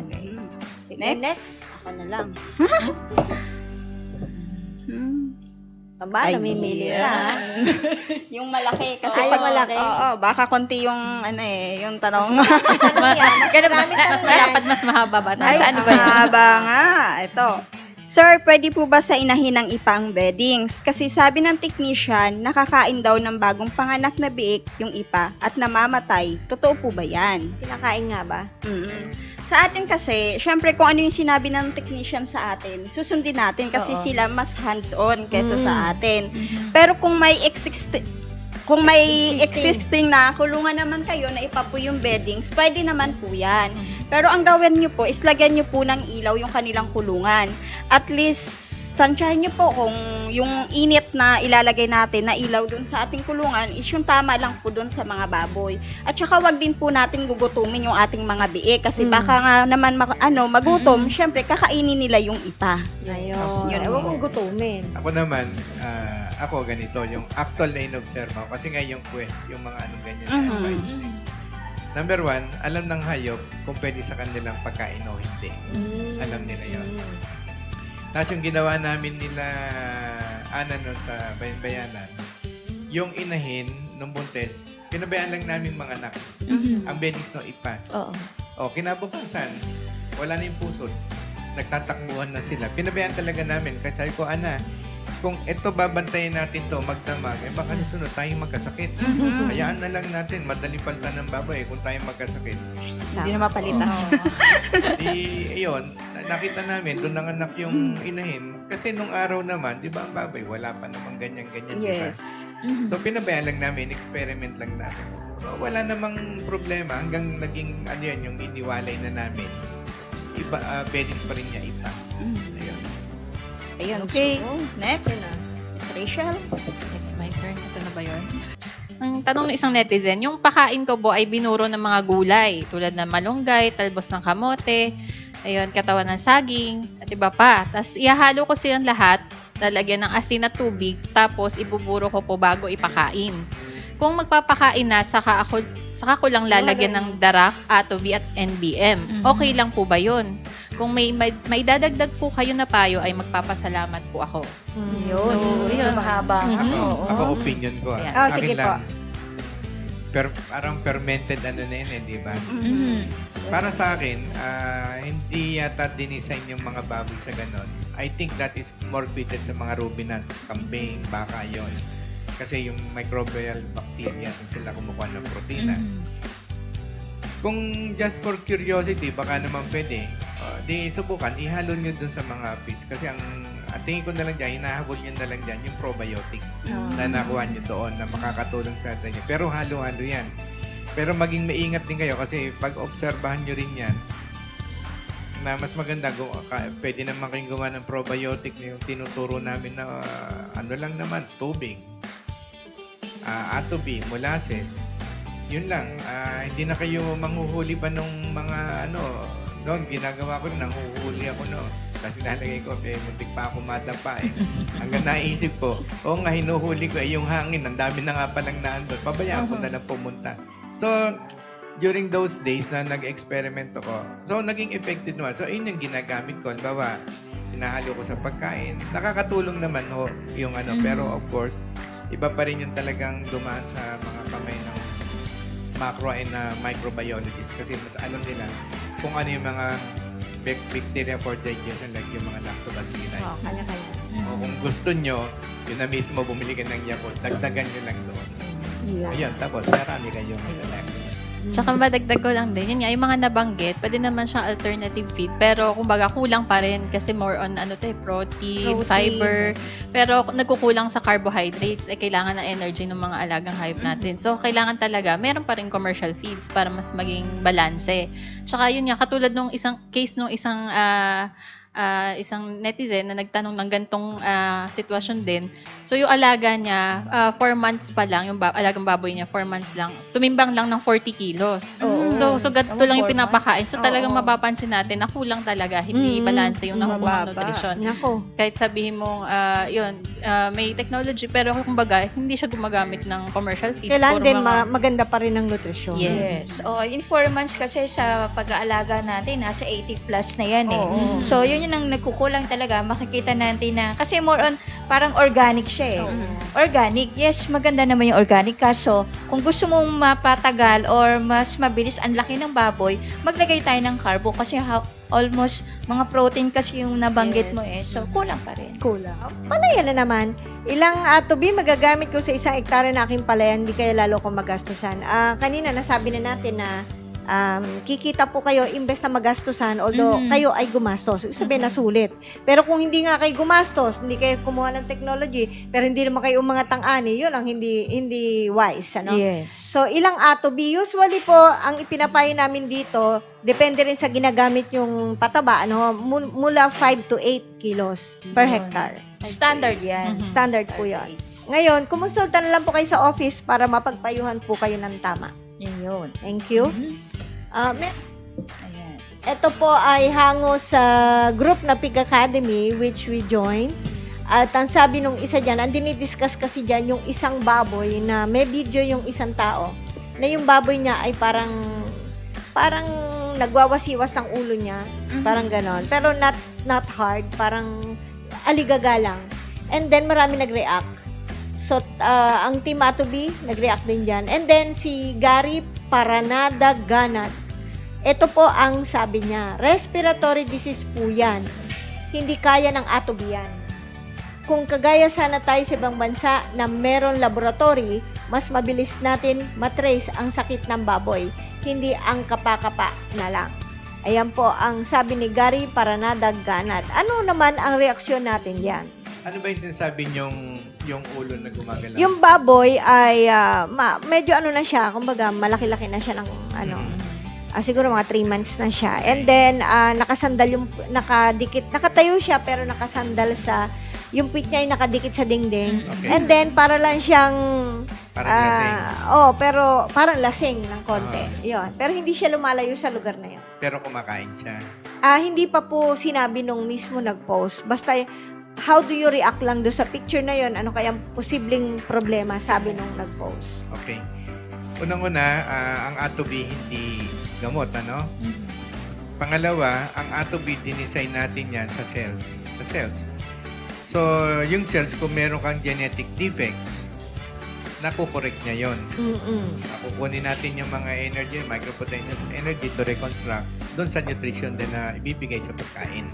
S3: Okay. Next. Ako na lang. Aba, namimili na.
S1: Yung malaki kasi
S3: Yung malaki.
S1: Oo, baka konti yung yung tanong.
S2: Ganun ba? Dapat mas mahaba ba? Nasa ano ba yan?
S1: Mahaba nga. Ito. Sir, pwede po ba sa inahin ng ipa ang beddings? Kasi sabi ng technician, nakakain daw ng bagong panganak na biik yung ipa at namamatay. Totoo po ba yan?
S3: Kinakain nga ba?
S1: Mm. Sa atin kasi, syempre kung ano yung sinabi ng technician sa atin, susundin natin kasi
S3: Oo.
S1: sila mas hands-on kesa sa atin.
S2: Mhm.
S1: Pero kung may existing na kulungan naman kayo na ipa po yung beddings, pwede naman po yan. Pero ang gawin nyo po is lagyan nyo po ng ilaw yung kanilang kulungan. At least, tansyahin nyo po kung yung init na ilalagay natin na ilaw dun sa ating kulungan is yung tama lang po dun sa mga baboy. At saka wag din po natin gugutumin yung ating mga biik kasi baka nga naman magutom, syempre kakainin nila yung ipa.
S3: Ayun.
S1: Yun.
S3: Huwag mong gutumin.
S4: Ako naman, ako ganito, yung actual na in-observe ko, kasi nga yung yung mga anong ganyan.
S1: Mhm.
S4: Number 1, alam ng hayop kung pwede sa kanilang pagkain o hindi. Alam nila yun. Tapos yung ginawa namin nila, nun sa bayan-bayanan, yung inahin nung buntes, pinabayaan lang namin mga anak. Ang beddings no ipa.
S2: Oo.
S4: O, kinabukasan, wala na yung pusod. Nagtatakbuhan na sila. Pinabayaan talaga namin. Kasi sabi ko, Ana, kung ito babantayan natin to magdamag, baka susunod tayong magkasakit. Hayaan na lang natin, madaling palitan ng baboy kung tayong magkasakit.
S1: Hindi na mapalitan.
S4: Iyon, nakita namin, doon nanganak yung inahin. Kasi nung araw naman, di ba ang baboy, wala pa namang ganyan-ganyan.
S1: Yes.
S4: So, pinabayaan lang namin, experiment lang namin. Wala namang problema hanggang naging, yan, yung iniwalay na namin. Bedding pa rin niya ipa. Ayun.
S1: Ayun.
S3: Okay.
S1: So, next. Miss Rachel.
S5: It's my turn. Ito na ba yun? Ang tanong ng isang netizen, yung pakain ko po ay binuro ng mga gulay tulad ng malunggay, talbos ng kamote, ayun, katawan ng saging, at iba pa. Tapos ihahalo ko silang lahat, lalagyan ng asin at tubig, tapos ibuburo ko po bago ipakain. Kung magpapakain na, saka ko lang lalagyan ng darak, atobi at NBM. Okay lang po ba yun? Kung may dadagdag po kayo na payo, ay magpapasalamat po ako.
S3: Yun.
S5: So, yun.
S2: Mahaba.
S4: Ako opinion ko.
S1: Ayan.
S3: Oh, sige po.
S4: Parang fermented na yun, di ba? Para sa akin, hindi yata dinesign yung mga baboy sa ganon. I think that is more fitted sa mga ruminants, kambing, baka yon. Kasi yung microbial bacteria, sila kumukuha ng protina. Kung just for curiosity, baka naman pwede. Di subukan, ihalo nyo dun sa mga feeds. Kasi ang tingin ko na lang dyan, hinahabol nyo na lang dyan yung probiotic na nakuha nyo doon na makakatulong sa atin. Pero halo-halo yan. Pero maging maingat din kayo kasi pag obserbahan nyo rin yan, na mas maganda, pwede naman kayong gumawa ng probiotic na yung tinuturo namin na ano lang naman, tubig, atobi, molasses. Yun lang, hindi na kayo manghuhuli pa nung mga doon, ginagawa ko, nanghuhuli ako kasi nalagay ko, muntik pa ako madapa Hanggang naisip ko, nga, hinuhuli ko yung hangin, ang dami na nga palang naandun, pabayaan ko na lang pumunta. So, during those days na nag-experiment ako, so naging effective naman. So, yun yung ginagamit ko. Halimbawa, hinahalo ko sa pagkain. Nakakatulong naman yung pero of course, iba pa rin yung talagang dumaan sa mga kamay ng macro and microbiologists kasi mas alam nila kung ano yung mga bacteria for digestion like yung mga lactobacilli.
S3: Kanya-kanya.
S4: O kung gusto nyo, yun na mismo bumili ka ng Yakult, dagdagan nyo lang doon. Ayun, tapos marami kayong select.
S5: Tsaka madagdag ko lang din, yun nga, yung mga nabanggit, pwede naman siyang alternative feed, pero kumbaga kulang pa rin kasi more on protein, fiber, pero nagkukulang sa carbohydrates, kailangan ng energy ng mga alagang hayop natin. So, kailangan talaga, meron pa rin commercial feeds para mas maging balanse. Tsaka yun nga, katulad nung isang case nung isang netizen na nagtanong ng gantong sitwasyon din. So, yung alaga niya, 4 months pa lang, yung alagang baboy niya, 4 months lang, tumimbang lang ng 40 kilos. So ganito lang yung pinapakain. So, talagang mapapansin natin na kulang talaga, hindi balanse yung nakukuha ng nutrisyon.
S3: Nako.
S5: Kahit sabihin mong, may technology, pero kumbaga, hindi siya gumagamit ng commercial feeds.
S3: Kailangan
S5: Puro
S3: din
S5: mga-
S3: maganda pa rin ang nutrisyon.
S2: Yes. In 4 months kasi sa pag-aalaga natin, nasa 80 plus na yan
S3: Oo.
S2: So, yun yung yun ang nagkukulang talaga. Makikita natin na, kasi more on, parang organic siya eh. Organic, yes, maganda naman yung organic. Kaso, kung gusto mong mapatagal or mas mabilis ang laki ng baboy, maglagay tayo ng carbo kasi almost mga protein kasi yung nabanggit
S3: Yes.
S2: mo eh. So, kulang pa rin.
S3: Kulang. Palayan na naman. Ilang tubi magagamit ko sa isang hektare na aking palayan, hindi kaya lalo ko magastusan. Kanina nasabi na natin na kikita po kayo imbes na magastusan, although kayo ay gumastos. Ibig sabihin na sulit. Pero kung hindi nga kayo gumastos, hindi kayo kumuha ng technology, pero hindi naman kayo mga tang-ani, yun ang hindi wise. Ano?
S2: Yes.
S3: So, ilang atobi? Usually po, ang ipinapayo namin dito, depende rin sa ginagamit yung pataba, ano, mula 5 to 8 kilos per
S2: Yun.
S3: hectare.
S2: Standard yan.
S3: Standard po yun. Ngayon, kumonsulta na lang po kayo sa office para mapagpayuhan po kayo ng tama.
S2: Yun.
S3: Thank you.
S2: Ayan.
S3: Ito po ay hango sa group na Pig Academy which we joined. At ang sabi nung isa dyan, ang dinidiscuss kasi dyan yung isang baboy na may video yung isang tao na yung baboy niya ay parang nagwawasiwas ng ulo niya. Parang ganon. Pero not hard. Parang aligaga lang. And then marami nag-react. So, ang Team Atobi, nag-react din dyan. And then, si Gary Paranada Ganat. Ito po ang sabi niya, respiratory disease po yan. Hindi kaya ng Atobi yan. Kung kagaya sana tayo sa ibang bansa na meron laboratory, mas mabilis natin matrace ang sakit ng baboy. Hindi ang kapakapa na lang. Ayan po ang sabi ni Gary Paranada Ganat. Ano naman ang reaksyon natin yan?
S4: Ano ba yung sinasabi niyong yung ulo na gumagalaw?
S3: Yung baboy ay medyo ano na siya, kumbaga malaki-laki na siya ng siguro mga 3 months na siya. And then nakasandal nakatayo siya pero nakasandal sa yung puwit niya ay nakadikit sa dingding.
S4: Okay.
S3: And then para lang siyang
S4: Parang lasing.
S3: pero parang lasing ng konti. Yun. Pero hindi siya lumalayo sa lugar na yun.
S4: Pero kumakain siya.
S3: Hindi pa po sinabi nung mismo nag-post. Basta how do you react lang do sa picture na yon? Ano kaya posibleng problema, sabi nung nag-post.
S4: Okay. Unang-una, ang atobi hindi gamot, ano? Pangalawa, ang atobi dinesign natin yan sa cells. Sa cells. So, yung cells, kung meron kang genetic defects, nakukorek niya yon. Nakukunin natin yung mga energy, micropotential energy to reconstruct doon sa nutrition din na ibibigay sa pagkain.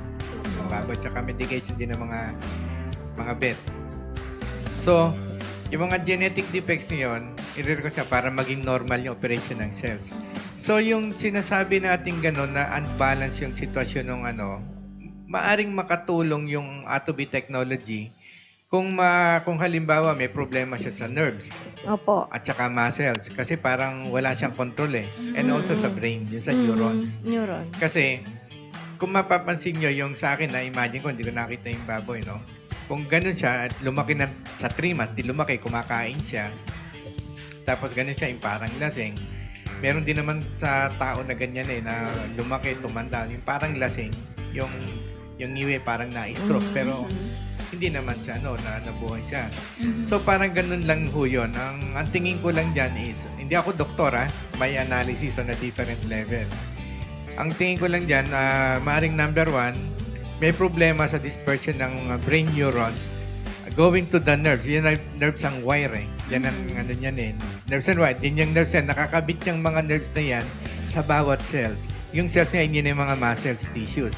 S4: Bago, tsaka medication din ng mga vet. So, yung mga genetic defects niyon, i-record siya para maging normal yung operation ng cells. So, yung sinasabi natin gano'n na unbalance yung sitwasyon ng maaring makatulong yung atobi technology kung halimbawa may problema siya sa nerves
S3: Opo.
S4: at saka muscles kasi parang wala siyang control eh. And also sa brain, yung sa neurons.
S3: Neuron.
S4: Kasi, kung mapapansin nyo, yung sa akin, na-imagine ko, hindi ko nakita yung baboy, no? Kung ganun siya, at lumaki sa 3 months, di lumaki, kumakain siya. Tapos ganun siya, yung parang lasing. Meron din naman sa tao na ganyan eh, na lumaki, tumanda, yung parang lasing, yung ngiwi parang na-stroke, pero hindi naman siya, na nabuhay siya. So, parang ganun lang ho yun. Ang tingin ko lang dyan is, hindi ako doktor, may analysis on a different level. Ang tingin ko lang dyan, maaring number 1, may problema sa dispersion ng brain neurons going to the nerves. Yan ang nerves ang wire eh. Yan ang ano yan eh. Nerves and wire. Din yung nerves yan. Nakakabit yung mga nerves na yan sa bawat cells. Yung cells niya, yun yung mga muscles, tissues.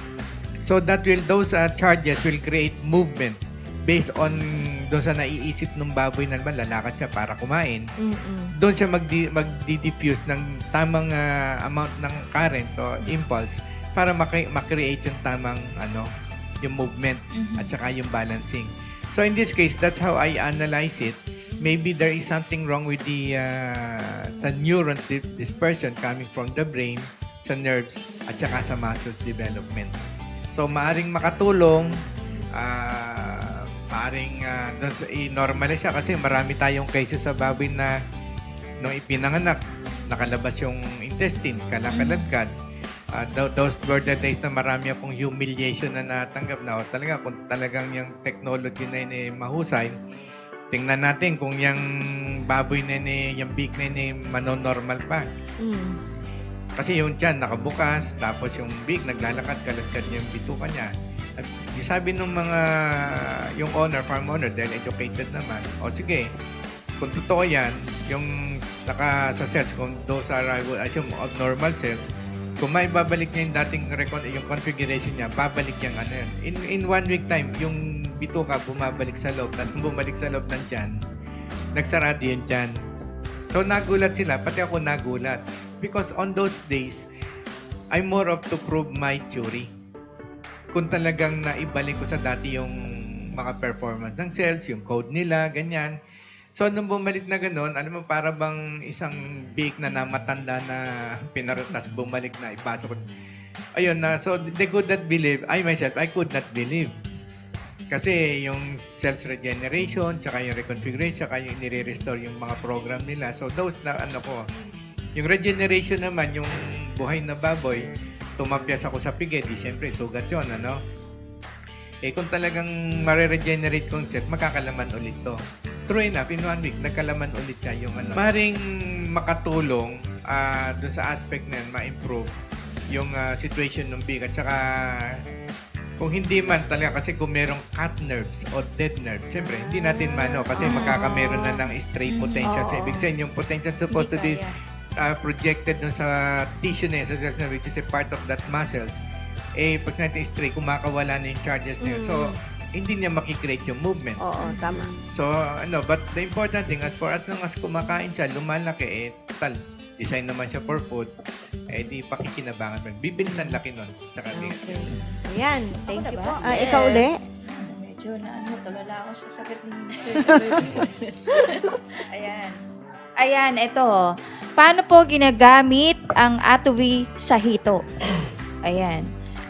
S4: So those charges will create movement based on doon sa naiisip ng baboy na naman, lalakad siya para kumain. Doon siya magdi-diffuse ng tamang amount ng current o impulse para makreate yung tamang yung movement at saka yung balancing. So in this case, that's how I analyze it. Maybe there is something wrong with the neurons dispersion coming from the brain, sa nerves, at saka sa muscles development. So maaring makatulong, maaring i-normalize siya kasi marami tayong cases sa baboy na nung ipinanganak, nakalabas yung intestine, kalakaladkad. Those were the days na marami akong humiliation na natanggap na talaga kung talagang yung technology na yun mahusay, tingnan natin kung yung baboy na yun, yung beak na yun manonormal pa. Kasi yung tiyan nakabukas, tapos yung beak naglalakad, kaladkad niya yung bituka niya. sabi nung mga, yung owner, farm owner, dahil educated naman, o sige, kung totoo yan, yung sa cells, kung those are, I would assume, abnormal cells, kung may babalik niya yung dating yung configuration niya, babalik yung ano yan. In 1 week time, yung bituka bumabalik sa loob, at bumalik sa loob ng tiyan, nagsarado yun tiyan. So nagulat sila, pati ako nagulat. Because on those days, I'm more of to prove my theory. Kung talagang naibalik ko sa dati yung mga performance ng cells, yung code nila, ganyan. So, nung bumalik na gano'n, alam mo, para bang isang big na namatanda na pinarutas, bumalik na, ipasok. Ayun na, so they could not believe, I myself, I could not believe. Kasi yung cells regeneration, tsaka yung reconfiguration, tsaka yung nire-restore yung mga program nila. So, those na, yung regeneration naman, yung buhay na baboy, tumapyas ako sa pigay, di siyempre, sugat yun, kung talagang mare-regenerate kong cells, makakalaman ulit to. True enough, in 1 week, nagkalaman ulit siya yung Maring makatulong doon sa aspect na yan, ma-improve yung situation ng big. At saka, kung hindi man talaga, kasi kung merong cut nerves o dead nerves, siyempre, hindi natin kasi makakameron na ng stray potential. So, ibig sabihin, yung potential supposed to be projected dun sa tissue na yun, sa cells na, which is a part of that muscles, pag natin stray, kumakawala na yung charges niya. So, hindi niya makikreate yung movement.
S3: Oo, tama.
S4: So, but the important thing, as far as long as kumakain siya, lumalaki, total, design naman siya for food, di pakikinabangan mo. Bibilisan laki nun. Tsaka
S3: Okay. Ayan, thank
S2: Ako
S3: you
S2: na
S3: po.
S2: ba?
S3: Ikaw
S2: Yes.
S3: uli?
S2: Medyo tulala ako sa sagot ni Mr. Ayan. Ayan, ito. Paano po ginagamit ang atuwi sa hito? Ayan.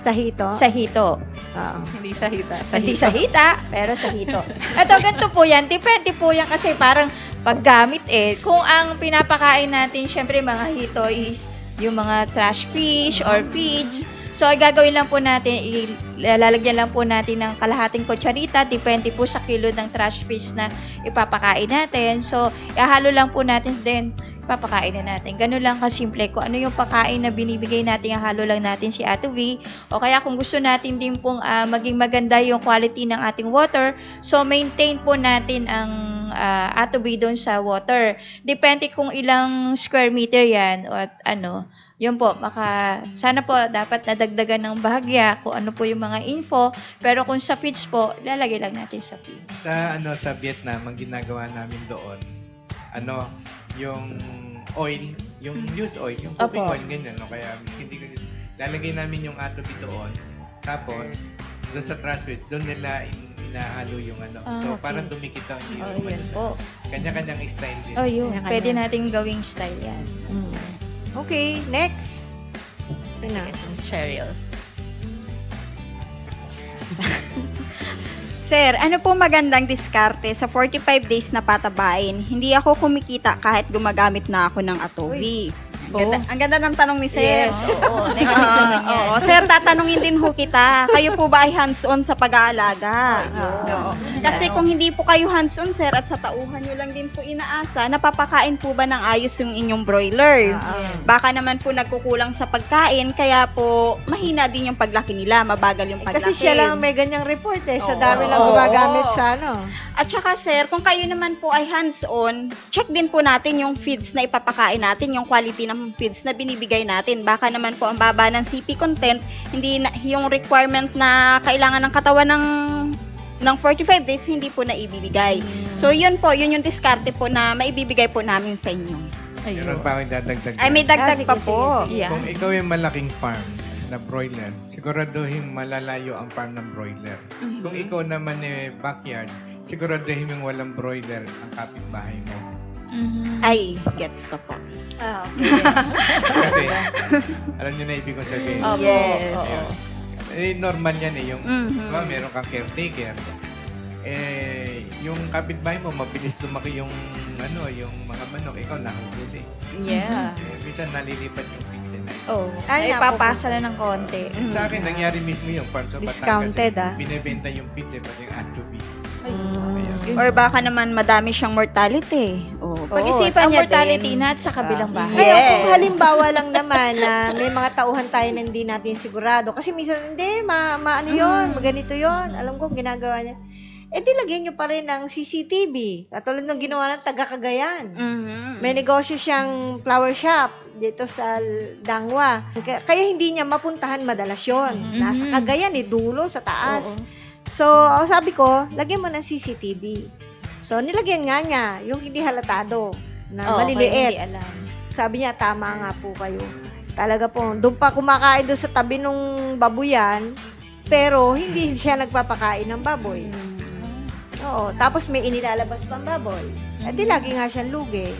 S3: Sa hito?
S2: Sa hito.
S3: Oo.
S5: Hindi sa hita.
S2: Hindi sa hita, pero sa hito. Ito, ganito po yan. Depende po yan kasi parang paggamit kung ang pinapakain natin, syempre mga hito is yung mga trash fish or feeds. So, gagawin lang po natin, lalagyan lang po natin ng kalahating kutsarita, depende po sa kilo ng trash fish na ipapakain natin. So, ihalo lang po natin then papakain na natin. Ganun lang kasimple. Kung ano yung pakain na binibigay natin, halo lang natin si Ate V. O kaya kung gusto natin din pong maging maganda yung quality ng ating water, so maintain po natin ang Ate V doon sa water. Depende kung ilang square meter yan at yun po, sana po dapat nadagdagan ng bahagya kung ano po yung mga info. Pero kung sa feeds po, lalagay lang natin sa feeds.
S4: sa Vietnam, ang ginagawa namin doon, yung oil, yung used oil, yung cooking
S2: Opo.
S4: oil, ganyan, Kaya, hindi lalagay namin yung atobi doon. Tapos, doon sa transfer, doon nila inahalo yung So,
S2: okay.
S4: parang dumikit ang
S2: Yan po.
S4: Kanya-kanyang style din.
S2: Yun.
S3: Kanya-kanya.
S2: Pwede natin gawing style yan.
S3: Okay, next. Sino?
S5: Cheryl.
S1: Sir, ano po magandang diskarte sa 45 days na patabain? Hindi ako kumikita kahit gumagamit na ako ng Atobi. Ang ganda ng tanong ni Sir.
S2: Yes, oo. Negative naman yan.
S1: Oo, Sir, tatanungin din ho kita. Kayo po ba ay hands-on sa pag-aalaga? Oo. Kasi kung hindi po kayo hands-on, Sir, at sa tauhan nyo lang din po inaasa, napapakain po ba ng ayos yung inyong broiler? Baka naman po nagkukulang sa pagkain, kaya po mahina din yung paglaki nila, mabagal yung paglaki.
S3: Kasi siya lang ang may ganyang report sa
S1: Oo.
S3: dami lang gumagamit sa
S1: At saka, Sir, kung kayo naman po ay hands-on, check din po natin yung feeds na ipapakain natin, yung quality ng feeds na binibigay natin. Baka naman po ang baba ng CP content, hindi na, yung requirement na kailangan ng katawan ng 45 days, hindi po na ibibigay. So, yun po, yun yung diskarte po na maibibigay po namin sa inyo.
S4: Meron pa akong dadagdag.
S1: Ay, may dagdag
S3: sige,
S1: pa
S3: sige,
S1: po.
S3: sige.
S2: Yeah.
S4: Kung ikaw yung malaking farm na broiler, siguraduhin malalayo ang farm ng broiler. Kung ikaw naman backyard, siguraduhin yung walang broiler ang kapitbahay mo.
S1: Ay, gets ko po.
S2: Okay.
S4: Kasi, alam niyo na ibig kong sabihin.
S2: Opo.
S1: Yes.
S2: Oo.
S4: Normal yan yung
S1: Mhm.
S4: meron kang caretaker. Yung kapitbahay mo, mabilis lumaki yung mga manok, ikaw nahuli.
S1: Yeah.
S4: Minsan nalilipat yung pizza na.
S2: Oh,
S3: Ay,
S2: ay, papasa na ng konti.
S4: Sa akin, nangyari mismo yung farm sa Batangas.
S3: Discounted,
S4: Binibenta yung pizza, pati yung atobi.
S2: Ayun.
S1: Or baka naman madami siyang mortality. O Pag-isipan
S2: ang
S1: niya
S2: mortality
S1: din.
S2: na sa kabilang bahay.
S1: Yes.
S3: Ngayon, kung halimbawa lang naman na may mga tauhan tayo na hindi natin sigurado. Kasi minsan, hindi, ano yun, ganito yun. Alam ko, ginagawa niya. Eh, di lagyan nyo pa rin ng CCTV. Katulad ng ginawa ng taga Cagayan.
S1: Mhm.
S3: May negosyo siyang flower shop dito sa Dangwa. Kaya hindi niya mapuntahan madalas yun.
S2: Mhm.
S3: Nasa Cagayan, dulo sa taas.
S2: Oo.
S3: So, sabi ko, lagyan mo ng CCTV. So, nilagyan nga niya yung hindi halatado na
S2: Oo, kaya
S3: maliliit.
S2: hindi alam.
S3: Sabi niya, tama nga po kayo. Talaga po, doon pa kumakain doon sa tabi nung babuyan, pero hindi siya nagpapakain ng baboy. Oo, tapos may inilalabas pang baboy. At di lagi nga siyang lugi.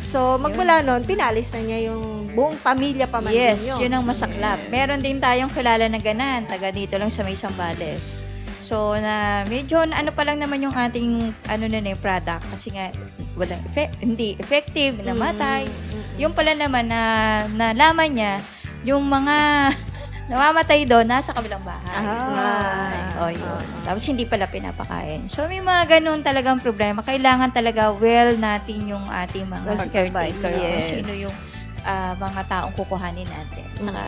S3: So, magmula noon, pinalis na niya yung buong pamilya pa man
S2: Yes,
S3: din
S2: yun ang masaklap. Meron din tayong kilala na ganan, taga dito lang sa May Sambales. So, na medyo ano pa lang naman yung ating product kasi nga hindi effective, namatay. Yung pala naman na nalaman niya, yung mga namamatay doon nasa kabilang bahay.
S3: Ah.
S2: Yun. Tapos hindi pala pinapakain. So, may mga ganun talagang problema. Kailangan talaga natin yung ating mga
S3: Well
S2: caretaker.
S3: supervised.
S2: Kung
S1: Yes.
S2: sino yung mga taong kukuhanin natin. Saka,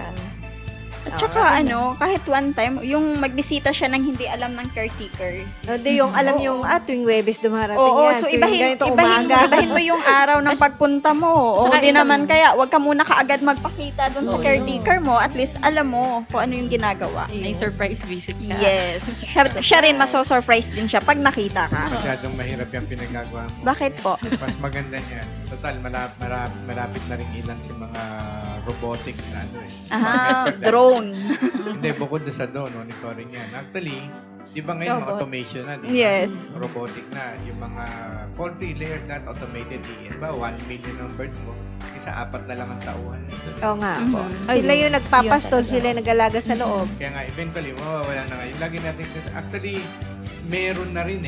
S1: At saka kahit one time, yung magbisita siya nang hindi alam ng caretaker.
S3: Hindi yung alam yung tuwing Webes dumarating
S1: Oo,
S3: yan.
S1: so
S3: tuwing
S1: ibahin
S3: ganito umaga.
S1: mo yung araw ng pagpunta mo. O
S2: Saka
S1: di
S2: isang-
S1: naman kaya, wag ka muna kaagad magpakita doon sa
S3: Oo.
S1: caretaker mo. At least alam mo kung ano yung ginagawa.
S5: May surprise visit ka.
S1: Yes. Siya rin maso-surprise din siya pag nakita ka.
S4: Masyadong mahirap yung pinagagawa mo.
S1: Bakit po?
S4: Mas maganda niyan. Total, malapit na rin ilan si mga robotic na
S1: Drone.
S4: Hindi, bukod doon sa drone, monitoring yan. Actually, di ba ngayon mga
S2: Robot.
S4: automation na, di ba?
S1: Yes.
S4: Robotic na. Yung mga poultry layers na automated, ba 1 million ng birds mo, isa 4 na lang ang tauhan nito.
S3: Oo nga po.
S1: Mhm.
S3: Sila yung nagpapastol,
S2: Yun talaga.
S3: sila yung nag-alaga sa loob.
S4: Kaya nga, eventually, mawawala na nga. Yung lagi natin actually, meron na rin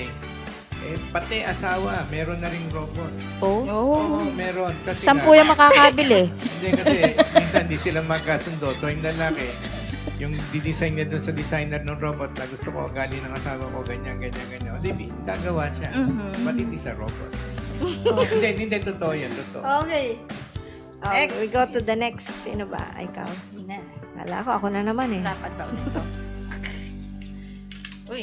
S4: pati asawa, meron na ring robot.
S2: oh,
S4: Oo, meron. Kasi
S2: saan po yung makakabili?
S4: Hindi kasi minsan di sila magkasundo. So yung lalaki, yung didesign niya doon sa designer ng robot na gusto ko galing ng asawa ko, ganyan. O, di, gagawa siya.
S1: Mhm.
S4: Ba't hindi sa robot? Hindi, totoo yan, totoo.
S3: Okay.
S1: Next.
S3: We go to the next. Sino ba? Ikaw.
S2: Hindi na.
S3: Kala ko, ako na naman eh.
S2: Dapat ba ito?
S5: Uy.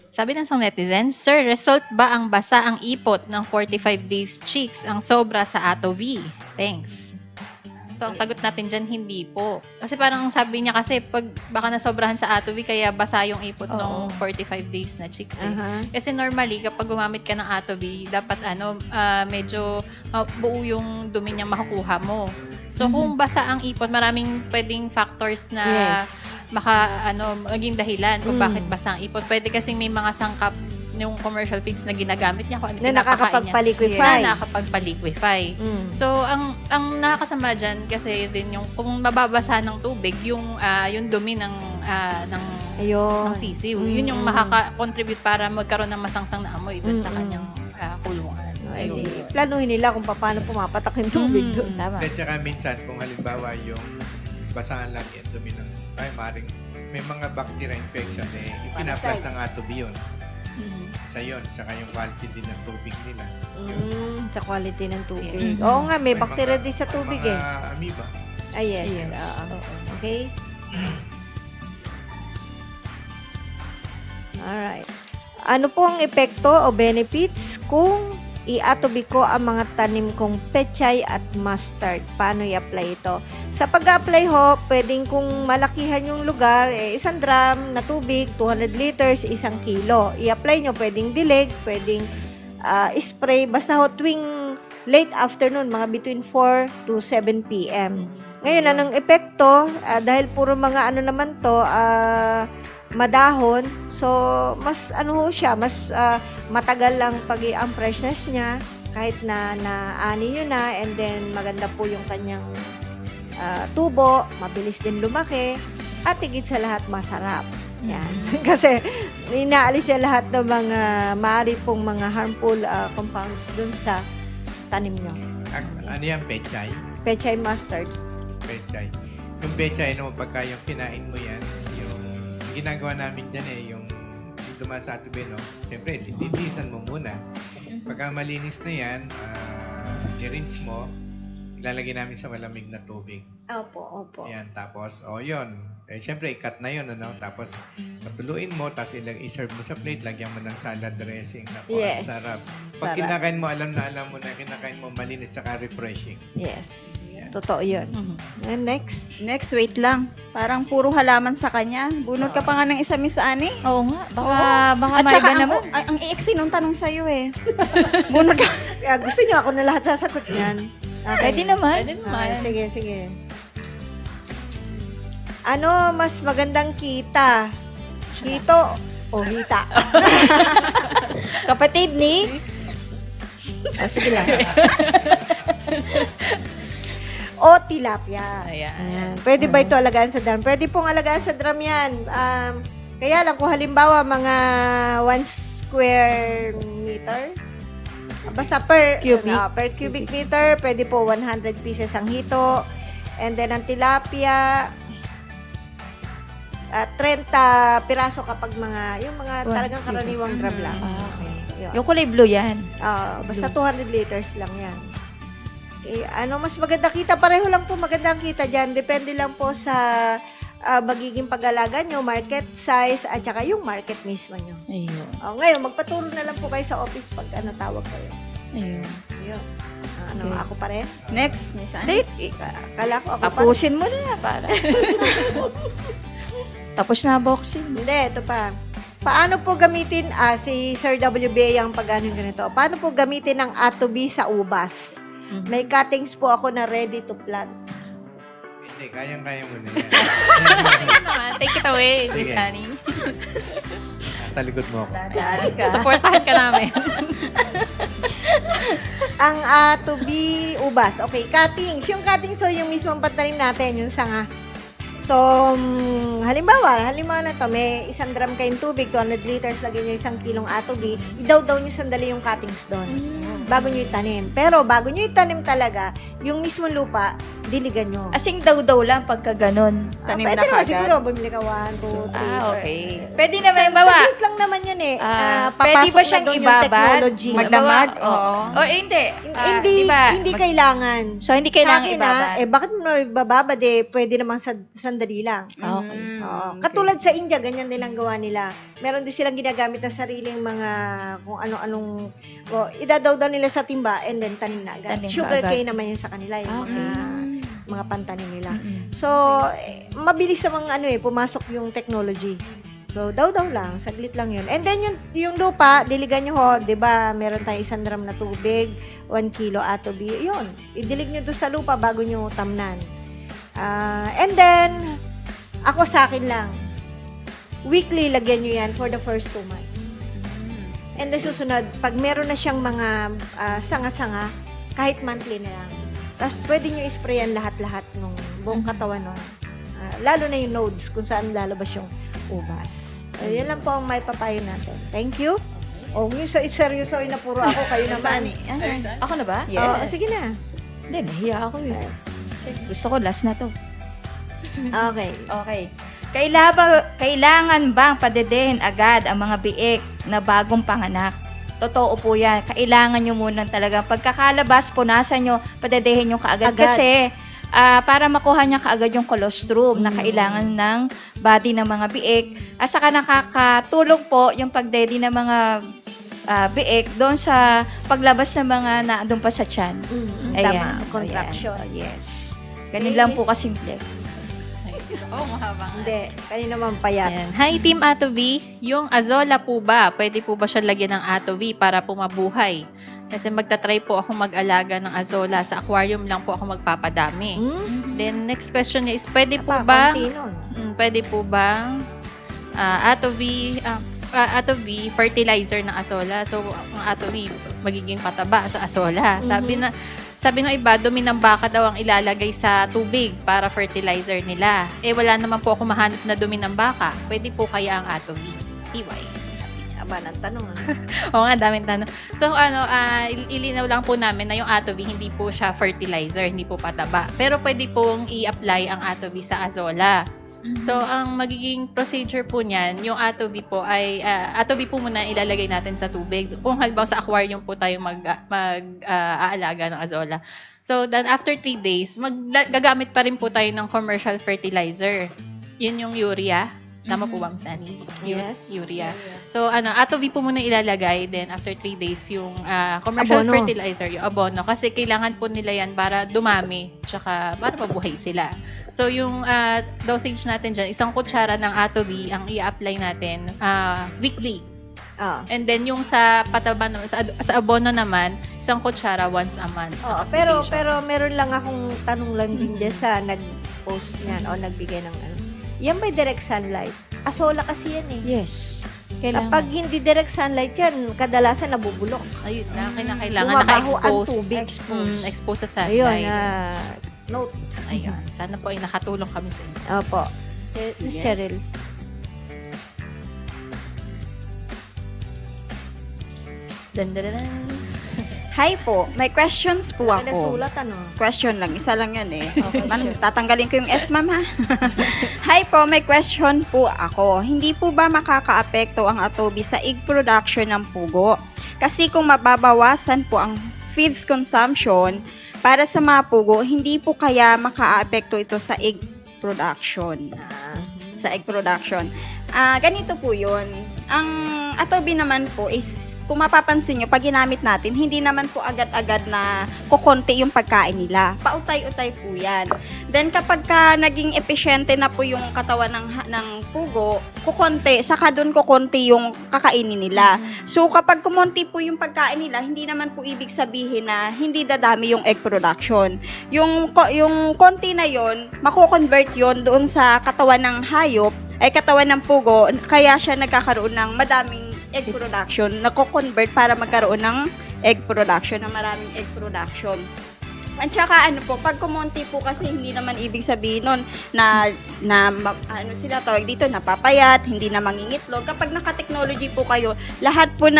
S5: Sabi ng isang netizen, Sir, result ba ang basa ang ipot ng 45 days chicks ang sobra sa Atovi? Thanks. So, ang sagot natin dyan, hindi po. Kasi parang sabi niya kasi, baka nasobrahan sa Atovi, kaya basa yung ipot ng 45 days na chicks eh.
S3: Aha.
S5: Kasi normally, kapag gumamit ka ng Atovi, dapat medyo buo yung dumi niyang makukuha mo. So, kung basa ang ipot, maraming pwedeng factors na
S3: Yes.
S5: maging dahilan kung
S3: Mm.
S5: bakit basa ang ipot. Pwede kasi may mga sangkap yung commercial feeds na ginagamit niya kung ano
S3: Na
S5: pinapakain niya.
S3: nakakapagpaliquify.
S5: Na nakakapagpaliquify.
S3: Mm.
S5: So, ang nakakasama dyan kasi din yung kung mababasa ng tubig, yung dumi ng
S3: Ayun.
S5: sisiw.
S3: Mm.
S5: Yun yung makaka-contribute para magkaroon ng masangsang na amoy dun sa
S3: Mm.
S5: kanyang kulungan.
S3: Ay,
S5: Ayun.
S3: planuhin nila kung paano pumapatak yung tubig doon.
S2: Tama.
S4: At saka minsan, kung halimbawa yung basahan lagi at dumi ng, may mga bacteria infection, ipinaplas ng Atovi yun.
S5: Mhm.
S4: Isa yun. Tsaka yung quality din ng tubig nila.
S3: Sa quality ng tubig.
S2: Yes.
S3: Oo nga, may
S4: May
S3: bacteria
S4: mga-
S3: din sa tubig
S4: mga
S3: eh.
S4: amoeba.
S3: Ah, yes.
S2: Yes.
S3: Oo.
S2: Oo.
S3: Okay? Alright. Ano po ang epekto o benefits kung i-atobi ko ang mga tanim kong pechay at mustard? Paano i-apply ito? Sa pag-apply ho, pwedeng kung malakihan yung lugar, 1 drum na tubig, 200 liters, 1 kilo. I-apply nyo, pwedeng dilig, pwedeng spray, basta ho tuwing late afternoon, mga between 4 to 7 p.m. Ngayon, anong epekto? Dahil puro mga naman to, madahon, so mas siya, mas matagal lang ang freshness niya kahit na ani nyo na, and then maganda po yung kanyang tubo, mabilis din lumaki, at higit sa lahat masarap. Yan. Kasi inaalis niya lahat ng mga maaari pong mga harmful compounds dun sa tanim nyo.
S4: Ano yan, pechay?
S3: Pechay mustard.
S4: Pechay. Yung pechay, pagka yung kinain mo yan, yung ginagawa namin dyan yung dumaan sa Atobi, siyempre, linisan mo muna. Pagka malinis na yan, i-rinse mo, ilalagay namin sa malamig na tubig.
S3: Opo.
S4: Ayan, tapos, yun. Siyempre, i-cut na yun, ano? Tapos, patuluin mo, tapos i-serve mo sa plate, lagyan mo ng salad dressing. Naku,
S3: Yes.
S4: ang sarap. Pag
S3: Sarap.
S4: kinakain mo, alam mo na kinakain mo malinis tsaka refreshing.
S3: Yes. Totoo yun.
S5: Mhm.
S3: And next.
S1: Next, wait lang. Parang puro halaman sa kanya. Bunot ka pa nga ng isa, Miss Annie.
S2: Oo nga. Baka
S1: At
S2: may
S1: saka
S2: iba naman.
S1: ang ieksi nung tanong sa'yo eh. Bunot ka.
S3: Kaya gusto nyo ako na lahat sasagot yan. Okay.
S2: Pwede naman.
S5: Pwede naman.
S3: Sige. Ano mas magandang kita? Hito o hita?
S2: Kapatid ni?
S3: Sige lang. O tilapia.
S5: Ayan.
S3: Pwede ba ito alagaan sa drum? Pwede pong alagaan sa drum yan. Kaya lang kung halimbawa mga 1 square meter, basta per cubic meter, pwede po 100 pieces ang hito. And then ang tilapia, 30 piraso kapag yung mga talagang karaniwang drum lang.
S2: Okay.
S3: Yun.
S2: Yung kulay blue yan.
S3: Basta 200 liters lang yan. Ano mas maganda kita? Pareho lang po magandang kita dyan. Depende lang po sa magiging pag-alaga nyo, market size, at saka yung market mismo nyo.
S2: Ayun.
S3: Ngayon, magpaturo na lang po kayo sa office pag tawag kayo.
S2: Ayun.
S3: Yun.
S2: Okay.
S3: Ako pa rin?
S1: Next, Miss Annie.
S3: Kala ko ako pa rin.
S2: Tapusin mo na para. Tapos na boxing.
S3: Hindi, ito pa. Paano po gamitin, si Sir WB ang pag-ano ganito, paano po gamitin ang atobi sa ubas?
S2: Mhm.
S3: May cuttings po ako na ready to plant.
S4: Hindi, kayang-kaya mo na yan.
S5: Ayun naman. Take it away, Miss
S4: Sige.
S5: Annie.
S4: Nasa likod mo ako.
S1: Dadaan ka.
S5: Supportahan ka namin.
S3: Ang atobi ubas. Okay, cuttings. Yung cuttings, so yung mismong patanim natin, yung sanga. So, halimbawa lang to, may 1 drum kayong tubig, 200 liters, lagyan nyo 1 kilong atobi, idaw-daw nyo sandali yung cuttings doon. Bago nyo itanim. Pero bago nyo itanim talaga, yung mismong lupa, diligan nyo.
S2: Asing daw-daw lang pagka ganon.
S1: Tanim
S3: Pwede
S1: na
S3: naman
S1: kagad.
S3: siguro, bumili ka 1, 2, 3,
S2: Okay. Pwede naman, bawa.
S3: Saglit lang naman yun eh.
S2: Pwede ba
S3: Papasok
S2: siyang
S3: na doon yung
S2: ibabad?
S3: technology.
S1: Magdamag?
S2: Oo.
S1: Oo.
S2: O hindi.
S3: Hindi kailangan.
S2: So, hindi kailangan
S3: Sa akin,
S2: ibabad.
S3: bakit mo ibababad pwede namang
S2: Okay.
S3: sandali lang. Oo.
S1: Okay.
S3: Katulad sa India, ganyan din ang gawa nila. Meron din silang ginagamit na sariling mga kung ano-anong idadaw-daw nila sa timba and then tanim na agad.
S2: Tanim
S3: Sugar
S2: kaagad.
S3: cane naman yun sa kanila, yung mga pantanim nila.
S2: Mm-mm.
S3: So, mabilis namang pumasok yung technology. So, daw-daw lang, saglit lang yun. And then, yung lupa, diligan nyo ho, di ba, meron tayong 1 drum na tubig, 1 kilo atobi, yun. Idilig nyo doon sa lupa bago nyo tamnan. And then, ako sa akin lang, weekly lagyan nyo yan for the first 2 months. And then, susunod, pag meron na siyang mga sanga-sanga, kahit monthly na lang. Tapos, pwede nyo isprayan lahat-lahat ng buong katawan nun. Lalo na yung nodes, kung saan lalabas yung ubas. Yan lang po ang may papayo natin. Thank you. Yung seryoso na puro ako, kayo naman.
S2: Ako na ba?
S1: Yes.
S3: Sige na.
S2: Hindi, nahiya ako eh. Kasi gusto ko last na to.
S3: Okay.
S2: Okay. Kailangan bang padedehin agad ang mga biik na bagong panganak? Totoo po yan. Kailangan nyo munang talaga. Pagkakalabas, punasan nyo, padedehin nyo kaagad.
S3: Agad.
S2: Kasi, para makuha niya kaagad yung colostrum na kailangan ng body ng mga biik. At saka nakakatulong po yung pagdedi ng mga biik doon sa paglabas ng mga naandun pa sa tiyan.
S3: Tama. Contraction.
S2: Ayan. Yes. Ganun lang po kasimple.
S5: Mahaba nga.
S3: Hindi. Kanina naman payat.
S5: Ayan. Hi, Team Atovi. Yung azola po ba, pwede po ba siya lagyan ng atovi para po mabuhay? Kasi magta-try po ako mag-alaga ng azola. Sa aquarium lang po ako magpapadami. Then, next question niya is, pwede po ba, pwede po ba atovi fertilizer ng azola? So, ang atovi magiging pataba sa azola. Sabi ng iba, dumi ng baka daw ang ilalagay sa tubig para fertilizer nila. Wala naman po ako mahanap na dumi ng baka. Pwede po kaya ang atovi? TY.
S3: Aba, ng tanong.
S5: Oo nga, daming tanong. So, ilinaw lang po namin na yung atovi, hindi po siya fertilizer, hindi po pataba. Pero pwede pong i-apply ang atovi sa azola. So, ang magiging procedure po niyan, yung Atobi po ay, Atobi po muna ilalagay natin sa tubig. Kung halimbawa sa aquarium po tayo aalaga ng azolla. So, then after 3 days, gagamit pa rin po tayo ng commercial fertilizer. Yun yung urea. Tama po ba, Miss Annie?
S3: Yes.
S5: Urea. So, Atobi po muna ilalagay. Then, after 3 days, yung commercial
S3: Abono.
S5: fertilizer, yung abono. Kasi kailangan po nila yan para dumami. Tsaka para mabuhay sila. So, yung dosage natin dyan, 1 kutsara ng Atobi ang i-apply natin weekly. And then, yung sa pataba naman, sa abono naman, 1 kutsara once a month. ang
S3: Pero
S5: application.
S3: meron lang akong tanong lang din dyan sa nag-post niyan o nagbigay ng ano. Yan ba direct sunlight? Azolla kasi yan eh.
S2: Yes. Kailangan.
S3: Kapag hindi direct sunlight yan, kadalasan nabubulok.
S5: Ayun na, kailangan
S3: Bumabaho ang
S5: naka-expose.
S3: tubig.
S5: Expose sa
S3: Ayun,
S5: sunlight.
S3: note.
S5: Ayun. Sana po ay nakatulong kami sa inyo.
S3: Opo. Miss
S1: Yes.
S3: Cheryl.
S2: Dandadan.
S1: Hi po, may questions po
S3: Ano
S1: ako.
S3: sulat ano?
S1: Question lang, isa lang yan eh.
S2: Okay,
S1: Man,
S2: sure.
S1: tatanggalin ko yung S, ma'am ha. Hi po, may question po ako. Hindi po ba makakaapekto ang Atobi sa egg production ng pugo? Kasi kung mababawasan po ang feeds consumption para sa mga pugo, hindi po kaya makaapekto ito sa egg production. Sa egg production. Ganito po yun. Ang Atobi naman po is, kung mapapansin nyo, pag ginamit natin, hindi naman po agad-agad na kukonti yung pagkain nila. Pautay-utay po yan. Then, kapag ka naging epesyente na po yung katawan ng pugo, kukonti, saka doon kukonti yung kakainin nila. So, kapag kumonti po yung pagkain nila, hindi naman po ibig sabihin na hindi dadami yung egg production. Yung konti na yon, mako-convert yon doon sa katawan ng hayop, ay katawan ng pugo, kaya siya nagkakaroon ng madaming egg production, nako-convert para magkaroon ng egg production, ng maraming egg production. At saka pag kumonti po kasi hindi naman ibig sabihin nun na sila tawag dito, napapayat, hindi na mangingitlog. Kapag naka-technology po kayo, lahat po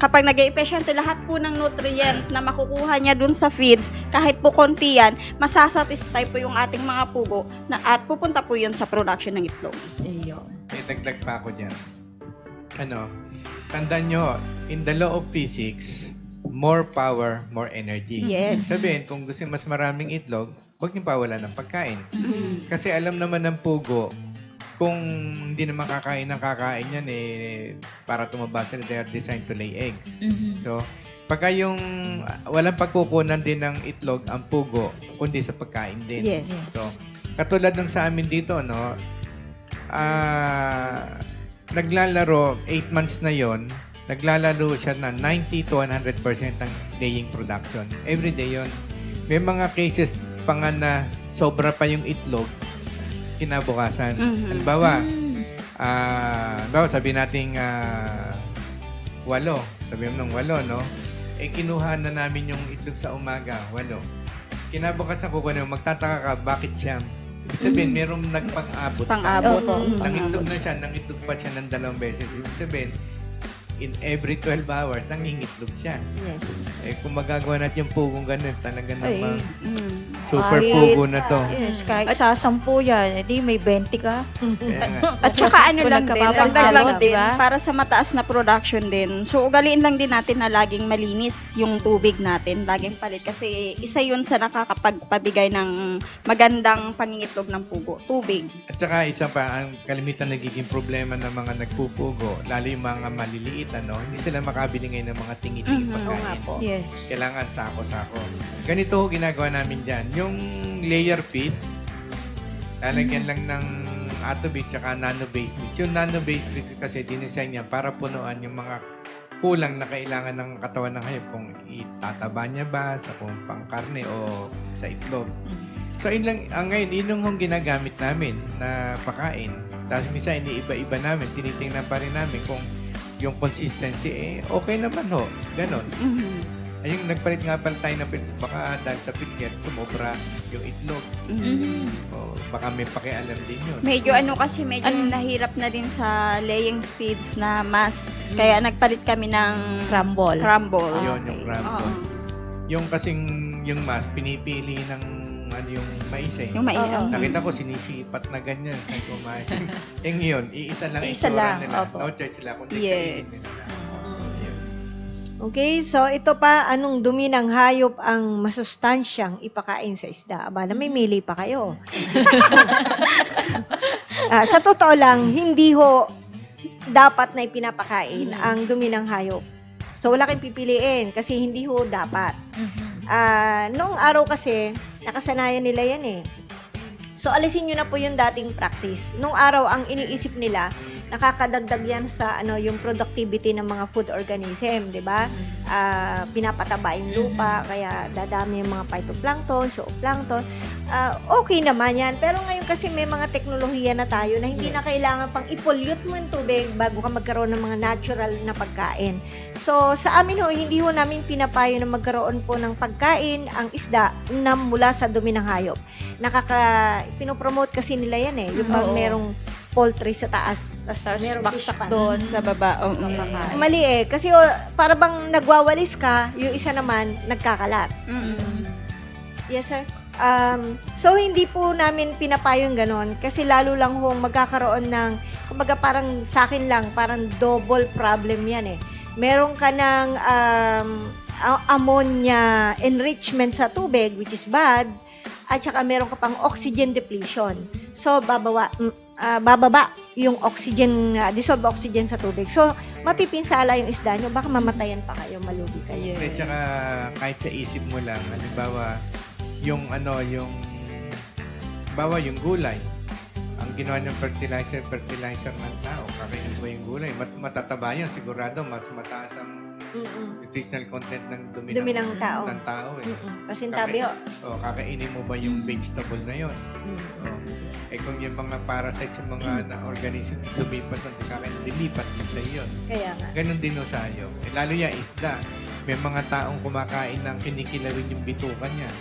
S1: kapag nag-e-efficiente, lahat po ng nutrient na makukuha niya dun sa feeds, kahit po konti yan, masasatisfy po yung ating mga pugo at pupunta po yun sa production ng itlog.
S2: Ayun.
S4: May dagdag pa ako dyan. Tandaan nyo, in the law of physics, more power, more energy.
S1: Yes.
S4: Sabihin, kung gusto mas maraming itlog, huwag niyo pawalan ng pagkain. Kasi alam naman ng pugo, kung hindi naman kakain yan, para tumaba sila, they are designed to lay eggs. So, pagka yung walang pagkukunan din ng itlog ang pugo, kundi sa pagkain din.
S1: Yes.
S4: So, katulad ng sa amin dito, naglalaro, 8 months na yon, naglalaro siya na 90 to 100% ng laying production. Every day yon. May mga cases pa nga na sobra pa yung itlog kinabukasan. Halimbawa, sabi nating 8, sabi mo ng 8, no? Kinuha na namin yung itlog sa umaga, 8. Kinabukasan ko magtataka ka, bakit siyam? Ibig sabihin, merong nagpang-abot.
S1: Pang-abot.
S4: Nangitlog na siya, nangitlog pa siya ng 2 beses. Ibig sabihin, in every 12 hours, nangingitlog siya.
S3: Yes.
S4: Kung magagawa natin yung pugong ganun, talaga
S2: Ay,
S4: namang super
S3: Kahit,
S4: pugo na to.
S2: Yes, kahit sa 10 yan, edi may 20 ka.
S4: Kaya nga.
S1: At saka
S2: Kung
S1: lang din,
S2: nagkapapasalo,
S1: dagdag lang din,
S2: diba?
S1: para sa mataas na production din. So, ugaliin lang din natin na laging malinis yung tubig natin, laging palit. Kasi isa yun sa nakakapagpabigay ng magandang pangingitlog ng pugo, tubig.
S4: At saka isa pa, ang kalimitan nagiging problema ng mga nagpupugo, lalo yung mga maliliit, hindi sila makabili ngayon ng mga tingi-tingi
S1: Oo nga
S4: pagkain.
S1: po.
S2: Yes.
S4: Kailangan sako-sako. Ganito ho ginagawa namin dyan. Yung layer feeds, lalagyan lang ng Atobi tsaka nano-based mix. Yung nano-based mix kasi dinesign niya para punuan yung mga kulang na kailangan ng katawan ng hayop, kung itataba niya ba sa kung pangkarne o sa itlog. So, ngayon, yun yung ginagamit namin na pakain. Tapos minsan, iniiba-iba namin, tinitingnan pa rin namin kung yung consistency, okay naman ho. Ganon. Ayun, nagpalit nga pala tayo ng feeds. Baka dahil sa feed sumobra yung itlog. O baka may pakialam din yun.
S1: Medyo nahirap na din sa laying feeds na mass. Kaya nagpalit kami ng
S2: Crumble.
S1: crumble.
S4: Yun, yung crumble.
S1: Oo.
S4: Yung kasing yung mass, pinipili ng ano yung mais eh.
S1: Yung mais.
S3: Oo.
S4: Nakita ko sinisipat na ganyan. Sabi ko, magic. Eh ngayon, iisa lang
S2: Isa
S4: itsura
S2: lang,
S4: nila.
S2: opo.
S4: No choice sila kundi
S1: Yes.
S4: kainin nila.
S3: Okay, so ito pa, anong dumi ng hayop ang masustansyang ipakain sa isda? Aba, namimili pa kayo. Sa totoo lang, hindi ho dapat na ipinapakain ang dumi ng hayop. So, wala kayong pipiliin kasi hindi ho dapat. Noong araw kasi, nakasanayan nila yan eh. So, alisin nyo na po yung dating practice. Noong araw, ang iniisip nila, nakakadagdag yan sa yung productivity ng mga food organism, di ba? Pinapataba yung lupa, kaya dadami yung mga phytoplankton, zooplankton. Okay naman yan. Pero ngayon kasi may mga teknolohiya na tayo na hindi na kailangan pang i-pollute mo yung tubig bago ka magkaroon ng mga natural na pagkain. So, sa amin ho, hindi ho namin pinapayo na magkaroon po ng pagkain ang isda na mula sa dumi ng hayop. Pinopromote kasi nila yan eh. Yung pag
S2: Oo.
S3: merong poultry sa taas,
S2: Tapos
S3: merong
S2: baksak
S3: fish pan.
S2: doon.
S1: Sa baba. Oo.
S2: Kapakain.
S3: Mali eh. Kasi para bang nagwawalis ka, yung isa naman nagkakalat.
S1: Mm-mm.
S3: Yes, sir. So, hindi po namin pinapayong ganon kasi lalo lang hong magkakaroon ng, kumbaga parang sa akin lang, parang double problem yan eh. Meron ka ng ammonia enrichment sa tubig, which is bad, at saka meron ka pang oxygen depletion. So, bababa yung oxygen, dissolved oxygen sa tubig. So, mapipinsala yung isda nyo, baka mamatayan pa kayo, malugi kayo.
S4: At saka kahit sa isip mo lang, halimbawa, yung gulay, ang ginawa ng fertilizer ng tao, kakainin mo yung gulay, matataba yan, sigurado, mas mataas ang nutritional content ng dumi
S3: ng tao.
S4: ng tao eh.
S3: Pasintabi ho.
S4: Kakainin mo ba yung vegetable na yon? Kung yung mga parasites sa mga organism lumipat doon, dilipat din sa iyo.
S3: Kaya nga.
S4: Ganon din sa iyo. Lalo yan, isda. May mga taong kumakain ng kinikilawin yung bitukan niya.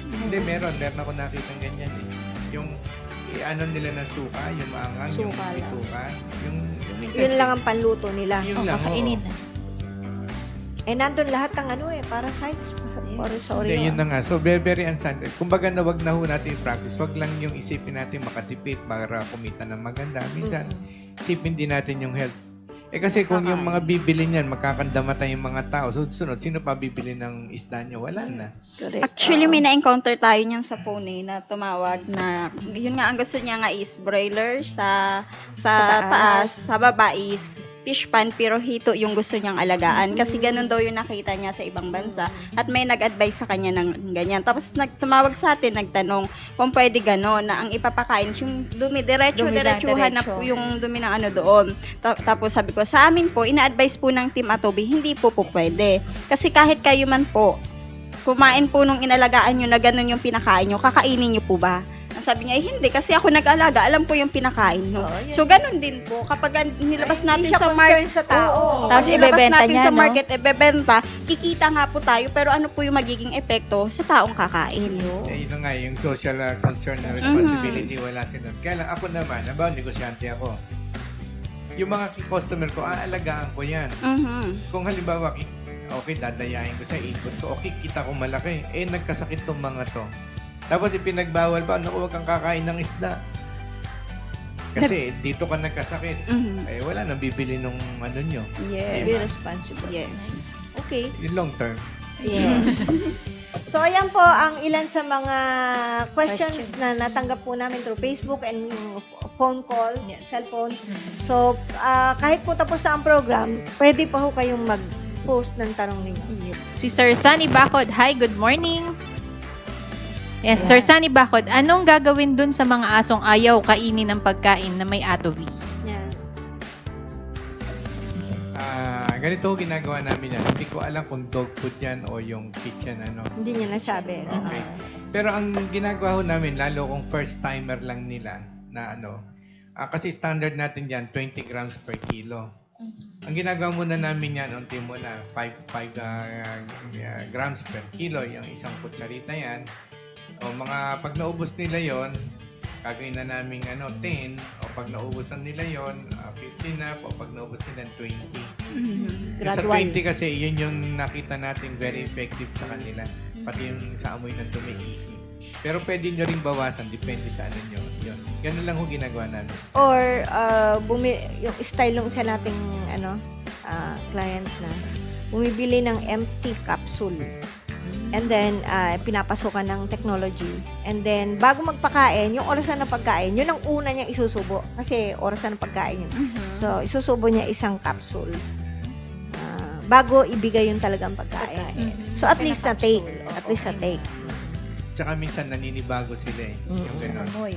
S4: Hindi, meron ako nakita ganyan eh. Yung nila ng suka, yung maangang, yung
S3: Suka lang.
S4: bitukan.
S3: Yun lang ang panluto nila.
S4: Yun lang,
S2: Kakainin na.
S3: Nandun lahat ng parasites. Sorry.
S4: Hindi, yun na nga. So, very unsanitary. Kumbaga na wag na ho natin i-practice. Wag lang yung isipin natin makatipid para kumita ng maganda. Minsan, isipin din natin yung health. Kasi kung yung mga bibili niyan, magkakandamatan yung mga tao. So, sunod, sino pa bibili ng isda nyo? Wala na.
S3: Correct.
S1: Actually, may na-encounter tayo niyan sa phone na tumawag na, yun nga, ang gusto niya nga is broiler sa taas, sa baba is fish pan, pero hito yung gusto niyang alagaan. Kasi ganun daw yung nakita niya sa ibang bansa. At may nag-advise sa kanya ng ganyan. Tapos tumawag sa atin, nagtanong kung pwede gano'n, na ang ipapakain, yung dumi, diretsuhan na po yung dumi ng doon. Tapos sabi ko, sa amin po, ina-advise po ng Team Atobi, hindi po pwede. Kasi kahit kayo man po, kumain po nung inalagaan nyo na ganun yung pinakain nyo, kakainin nyo po ba? Ang sabi niya, hindi, kasi ako nag-alaga, alam ko yung pinakain nyo. So, ganun din po. Kapag nilabas natin sa market,
S3: sa tao.
S2: Tapos
S1: nilabas
S2: ibebenta
S1: natin
S2: niya,
S1: sa
S2: no?
S1: market, ibebenta, kikita nga po tayo, pero ano po yung magiging epekto sa taong kakain?
S4: Yun nga, yung social concern na responsibility, wala sila. Kaya lang, ako naman, negosyante ako. Yung mga customer ko, aalagaan ko yan. Kung halimbawa, okay, dadayain ko sa input. So, okay, kita ko malaki. Nagkasakit tong mga to. Tapos ipinagbawal pa, huwag kang kakain ng isda. Kasi dito ka nagkasakit. Wala nang bibili nung nyo.
S1: Yes.
S3: Be responsible.
S1: Yes.
S3: Okay.
S4: Yung long term.
S3: Yes. So, ayan po ang ilan sa mga questions na natanggap po namin through Facebook and phone call, cellphone. So, kahit po tapos na ang program, pwede pa ho kayong mag-post ng tanong ninyo.
S5: Si Sir Sunny Bacod, hi, good morning. Yes, Sir Sunny Bacod, anong gagawin dun sa mga asong ayaw kainin ng pagkain na may atopy?
S3: Yan.
S4: Ganito ginagawa namin yan. Hindi ko alam kung dog food yan o yung kitchen
S3: Hindi niya nasabi.
S4: Okay. Pero ang ginagawa ho namin, lalo kung first timer lang nila na kasi standard natin yan, 20 grams per kilo. Ang ginagawa muna namin yan, unti muna, 5 grams per kilo, yung isang kutsarita yan. O pag naubos nila yon, gagawin na namin 10, o pag naubos nila yon, 15 na, o pag naubos nila 20. Sa 20 kasi, yun yung nakita natin very effective sa kanila. Pati yung sa amoy ng dumi. Pero pwede nyo ring bawasan, depende sa ano nyo. Yun. Ganun lang ho ginagawa namin.
S3: Or yung style ng isa nating client na bumibili ng empty capsule. And then, pinapasukan ng technology. And then, bago magpakain, yung orasan ng pagkain, yun ang una niyang isusubo. Kasi orasan ng pagkain yun. So, isusubo niya isang capsule. Bago ibigay yung talagang pagkain. So, at least na take. At least na take.
S4: Tsaka minsan naninibago sila eh. Yung
S2: Sa
S4: ganun.
S2: amoy.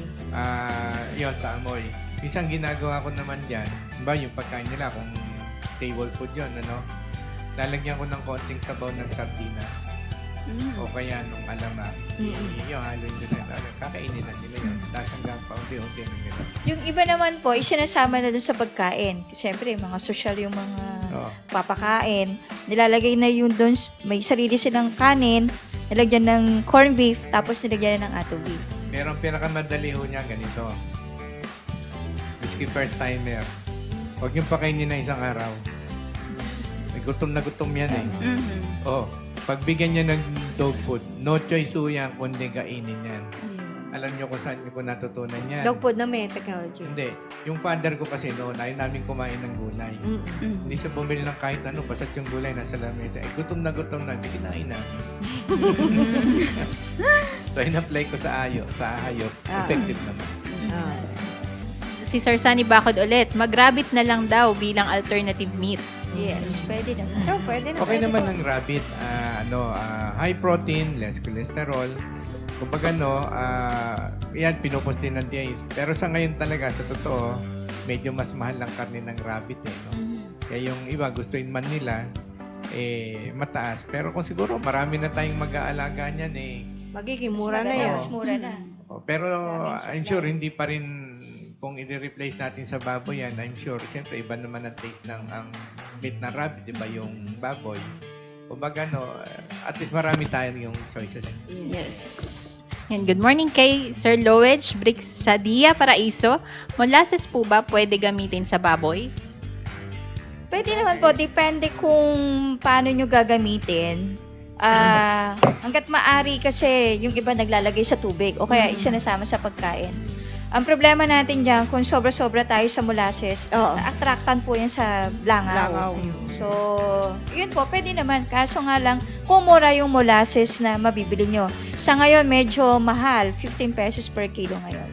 S4: Yun, sa amoy. Minsan ginagawa ko naman dyan, ba yung pagkain nila, kung table food yun, lalagyan ko ng konting sabaw ng sardinas. O kaya nung alamak, yung haloin ko sa kakainin na nila yun. Tapos hanggang paunti-unti na gano'n.
S2: Yung iba naman po, isinasama na dun sa pagkain. Siyempre, mga social yung mga
S4: Oo.
S2: papakain. Nilalagay na yung dun, may sarili silang kanin, nilagyan ng corned beef, tapos nilagyan na ng ato beef.
S4: Meron pinakamadali ho niya ganito. Whiskey first timer. Huwag yung pakainin na isang araw. May gutom na gutom yan eh. Oh, pagbigyan niya ng dog food, no choice ho yan kundi kainin yan. Alam niyo kung saan ko natutunan yan.
S3: Dog food na may technology.
S4: Hindi. Yung father ko kasi noon, ayaw namin kumain ng gulay. Hindi siya bumili ng kahit ano, basta't yung gulay nasa lamesa. Gutom na, hindi kinain namin. So, in-apply ko sa hayop. Effective naman.
S5: Si Sir Sunny Bacod ulit, mag-rabbit na lang daw bilang alternative meat.
S2: Yes, pwede naman.
S3: Pero pwede na.
S4: Okay naman ng rabbit, high protein, less cholesterol. Kumbaga yan pinupost din ng DIS. Pero sa ngayon talaga, sa totoo, medyo mas mahal lang karne ng rabbit eh, no? Kaya yung iba gustuin man nila mataas. Pero kung siguro marami na tayong mag-aalaga niyan
S3: Magiging mura na yun.
S2: Mas mura na.
S4: Pero I'm sure hindi pa rin kung i-replace natin sa baboy yan, I'm sure, siyempre, iba naman ang taste ng ang meat ng rabbit, iba yung baboy. Kumbaga, at least marami tayong yung choices.
S2: Yes.
S5: Yan, good morning kay Sir Loej Brixadia Paraiso. Molasses po ba pwede gamitin sa baboy?
S2: Pwede naman po, depende kung paano nyo gagamitin. Hanggat maari kasi yung iba naglalagay sa tubig o kaya isinasama sa pagkain. Ang problema natin dyan, kung sobra-sobra tayo sa molasses, na-attractan po yan sa langaw. So, yun po, pwede naman. Kaso nga lang, kung mura yung molasses na mabibili nyo. Sa ngayon, medyo mahal. 15 pesos per kilo ngayon.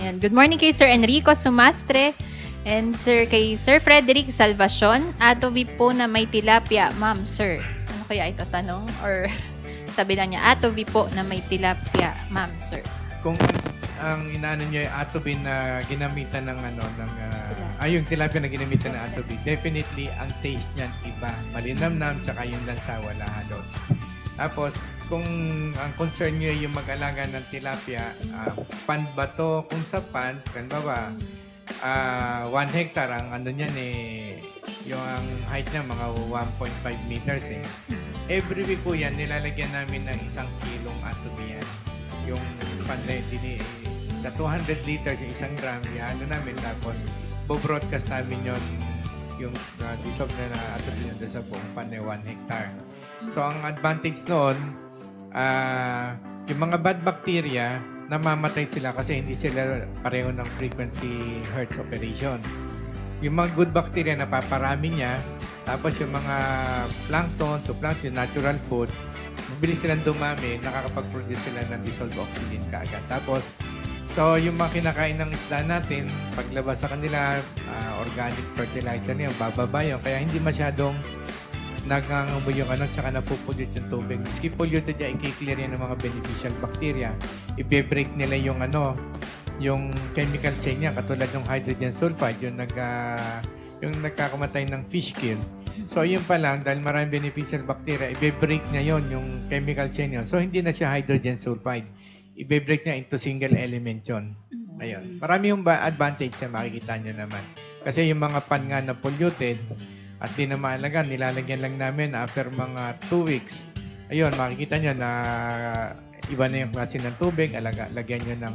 S5: Yan, good morning kay Sir Enrico Sumastre and kay Sir Frederick Salvacion. Atobi po na may tilapia, ma'am, sir. Ano kaya ito tanong? Or sabi lang niya, atobi po na may tilapia, ma'am, sir.
S4: Kung ang inaano niyo ay atubin na ginamitan ng yung tilapia na ginamitan ng atubin, definitely ang taste niyan iba. Malinamnam, tsaka yung lansa wala halos. Tapos, kung ang concern niyo yung mag-alaga ng tilapia, pan ba to? Kung sa pan, kan ba 1 hectare ang ano niyan yung ang height niya mga 1.5 meters Every week po yan, nilalagyan namin ng 1 kilong atubin yan. Yung pan na sa 200 liters, yung 1 gram, ihalo namin. Tapos, bo-broadcast namin yung dissolve na atubin doon sa buong pan na 1 hectare. So, ang advantage noon, yung mga bad bacteria, namamatay sila kasi hindi sila pareho ng frequency hertz operation. Yung mga good bacteria, napaparami niya. Tapos, yung mga plankton, zooplankton, natural food, mabilis silang dumami, nakakapag-produce sila ng dissolved oxygen kaagad. Tapos, so yung mga kinakain ng isda natin, paglabas sa kanila, organic fertilizer niya, bababa yun. Kaya hindi masyadong nagangamoy yung tsaka napupollute yung tubig. Maski polluted niya, i-clear yan ng mga beneficial bacteria. I-break nila yung yung chemical chain niya, katulad ng hydrogen sulfide, yung nagkakamatay ng fish kill. So, yun pa lang, dahil maraming beneficial bacteria, i-break niya yon yung chemical chain yun. So, hindi na siya hydrogen sulfide. I-break niya into single element yun. Ayun. Marami yung advantage na makikita nyo naman. Kasi yung mga pan nga na polluted at di na maalaga, nilalagyan lang namin after mga 2 weeks. Ayun, makikita nyo na iba na yung klase ng tubig. Lagyan nyo ng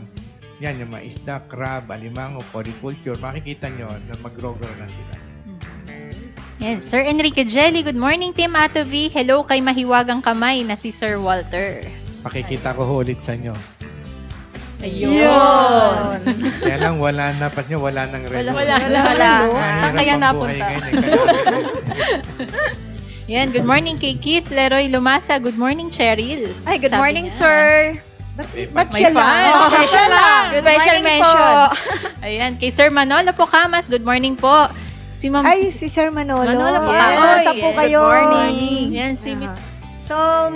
S4: yung mga isda, crab, alimango, polyculture. Makikita nyo na mag-grow na sila.
S5: Yes, Sir Enrique Jelly, good morning Team Atovi. Hello kay mahiwagang kamay na si Sir Walter.
S4: Pakikita ko ho ulit sa inyo.
S5: Ayun.
S4: Kaya lang wala na, pas nyo, wala nang relo.
S5: Wala. Saan kaya napunta? Yan, good morning kay Keith Leroy Lumasa. Good morning, Cheryl.
S1: Ay, good
S5: Sabi
S1: morning,
S5: niya.
S1: sir.
S3: Ba't
S5: May
S3: siya
S5: fan.
S3: lang?
S5: Oh,
S2: Special lang.
S1: Good
S2: Special
S1: morning
S2: mention.
S1: po.
S5: Ayan, kay Sir Manolo Pocamas. Good morning po. Si Ma'am...
S3: Ay, si Sir Manolo.
S5: Manolo po.
S3: Yes, kamusta po
S1: Yes,
S3: kayo?
S1: good morning.
S5: Yan, si Miss...
S3: So,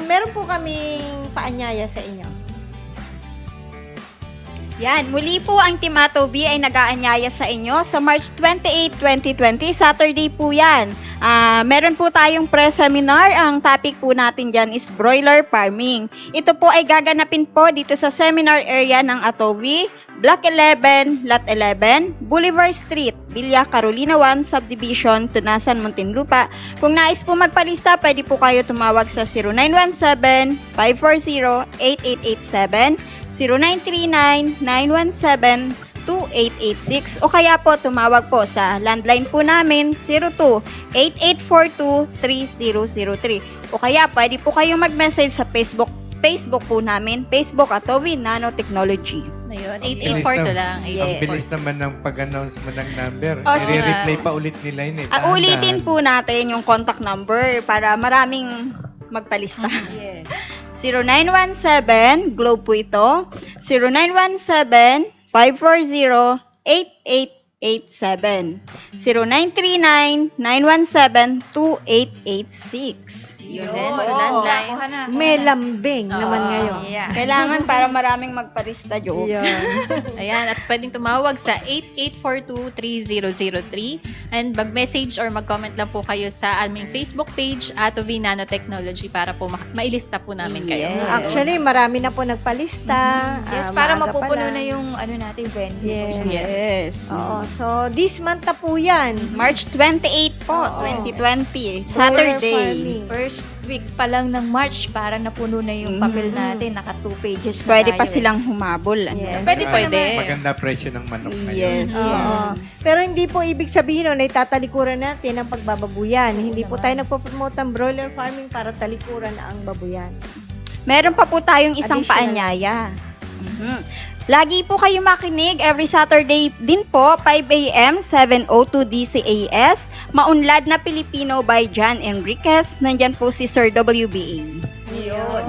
S3: meron po kaming paanyaya sa inyo.
S1: Yan, muli po ang Team Atobi ay nag-aanyaya sa inyo sa March 28, 2020, Saturday po yan. Meron po tayong pre-seminar, ang topic po natin dyan is broiler farming. Ito po ay gaganapin po dito sa seminar area ng Atobi, Block 11, Lot 11, Boulevard Street, Villa Carolina 1, Subdivision, Tunasan, Muntinlupa. Kung nais po magpalista, pwede po kayo tumawag sa 0917-540-8887, 0939-917-2886 o kaya po tumawag po sa landline po namin 02-8842-3003 o kaya pwede po kayong mag-message sa Facebook po namin, Facebook Atobi Nanotechnology.
S5: Ayun,
S4: Ang
S5: 8842 lang.
S4: Ang bilis naman ng pag-announce mo ng number.
S1: Oh,
S4: I-replay pa ulit nila yun eh.
S1: Ulitin po natin yung contact number para maraming magpalista.
S2: Yes.
S1: 0917, Globe po ito, 0917-540-8887, 0939-917-2886.
S5: Yun din, sa landline.
S2: Kuha na.
S3: May lambing naman
S5: Oo.
S3: ngayon.
S2: Yeah.
S1: Kailangan para maraming magpalista, Jo.
S3: Yun.
S5: Ayan, at pwedeng tumawag sa 8842-3003 and mag-message or mag-comment lang po kayo sa aming Facebook page, Atobi Nanotechnology, para po mailista po namin kayo.
S1: Yes.
S3: Actually, marami na po nagpalista.
S2: Yes, para
S3: maaga pa
S2: mapupuno
S3: lang.
S2: na yung ano natin venue.
S3: Yes.
S1: Yes.
S3: Oo, so this month na po yan.
S1: March 28 po,
S3: Oo.
S1: 2020,
S3: Broiler
S1: Saturday.
S3: farming.
S2: First week pa lang ng March, para napuno na yung papel natin. Naka 2 pages na
S1: Pwede
S2: tayo
S1: pa silang humabol. Ano?
S3: Yes.
S5: Pwede.
S4: Maganda presyo ng manok ngayon.
S1: Yes.
S3: Oo. Pero hindi po ibig sabihin na itatalikuran natin ang pagbababuyan. Hindi po tayo nagpo-promote ng broiler farming para talikuran ang babuyan.
S1: Meron pa po tayong isang
S3: Additional.
S1: paanyaya. Lagi po kayo makinig every Saturday din po, 5 a.m., 7:02 DCAS, Maunlad na Pilipino by John Enriquez. Nandyan po si Sir WBA.
S2: Yun.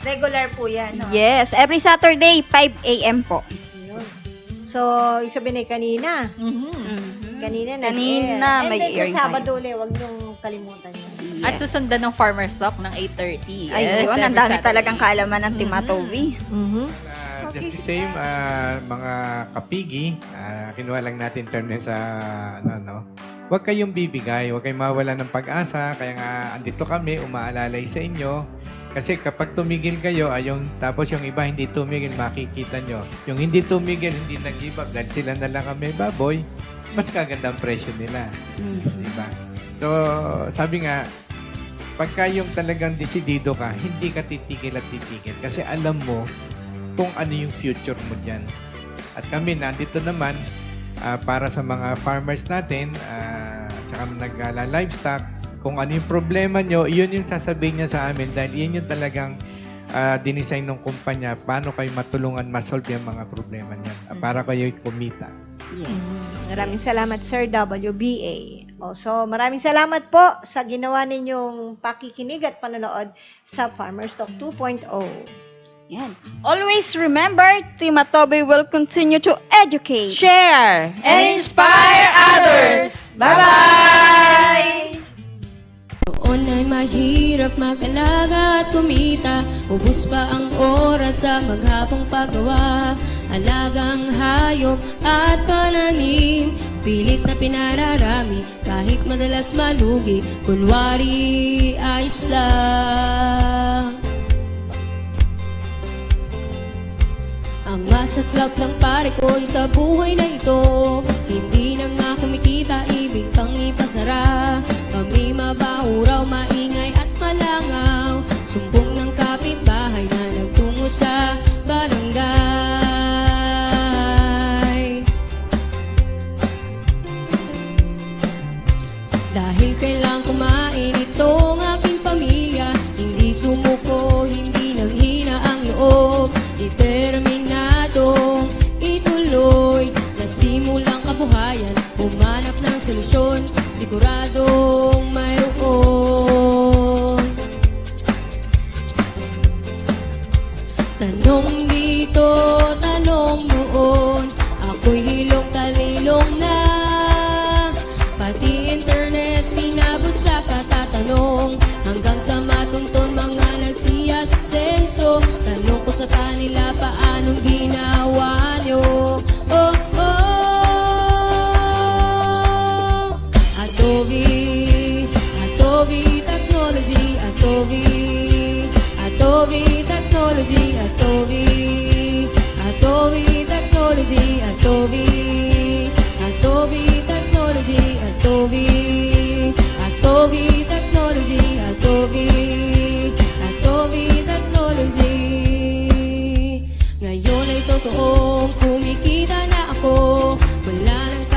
S2: Regular po yan. No?
S1: Yes, every Saturday, 5 a.m. po.
S3: Yun. So, sabihin kanina. Kanina
S1: Kanina,
S3: nag-air.
S1: may
S3: And then
S1: airing
S3: sa Sabado ulit, wag niyong kalimutan yun.
S5: At susundan ng Farmer's Talk ng 8:30.
S1: Ayun, ang
S5: every
S1: dami
S5: Saturday.
S1: talagang kaalaman ng Timatovi.
S3: Okay,
S4: Just the same, mga kapigi, kinuha lang natin term na sa, huwag kayong bibigay, huwag kayong mawala ng pag-asa, kaya nga andito kami, umaalalay sa inyo, kasi kapag tumigil kayo, tapos yung iba hindi tumigil, makikita nyo. Yung hindi tumigil, hindi nag-give up, dahil sila na lang kami baboy, mas kaganda ang presyo nila. Diba? So, sabi nga, pagka yung talagang desidido ka, hindi ka titigil at titigil, kasi alam mo, kung ano yung future mo dyan. At kami, nandito naman para sa mga farmers natin, tsaka nag-livestock, kung ano yung problema nyo, yun yung sasabihin niya sa amin dahil yun yung talagang dinesign ng kumpanya, paano kayo matulungan masolve yung mga problema niyan para kayo kumita.
S1: Yes.
S3: Maraming salamat, Sir WBA. Also, maraming salamat po sa ginawa ninyong pakikinig at panonood sa Farmers Talk 2.0.
S1: Yan. Always remember, Timatovi will continue to educate,
S2: Share
S1: and inspire others.
S2: Bye-bye!
S6: Noon ay mahirap mag-alaga at kumita. Ubus pa ang oras sa maghapong paggawa. Alagang hayop at pananim, pilit na pinararami kahit madalas malugi. Kunwari ayos lang. Ang masaklap ng pare ko sa buhay na ito, hindi na nga kumikita, ibig pang ipasara. Kami mabaho raw, maingay at malangaw, sumbong ng kapitbahay na nagtungo sa barangay. Dahil kailang kumain itong aking pamilya, hindi sumuko, hindi nanghina determinadong ituloy nasimulang kabuhayan, humanap ng solusyon, siguradong mayroon. Tanong dito, tanong doon, ako'y hilong talilong na. Pati internet pinagot sa katatanong, hanggang sa matunton mga nagsiyasenso. Tanong ko sa kanila, paanong ginawa nyo? Oh, oh, Adobe, Adobe Technology, Adobe, Adobe Technology, Adobe, Adobe Technology, Adobe, Adobe Technology, Adobe, Adobe Technology, Adobe, Adobe Technology. Ngayon ay totoong kumikita na ako, wala nang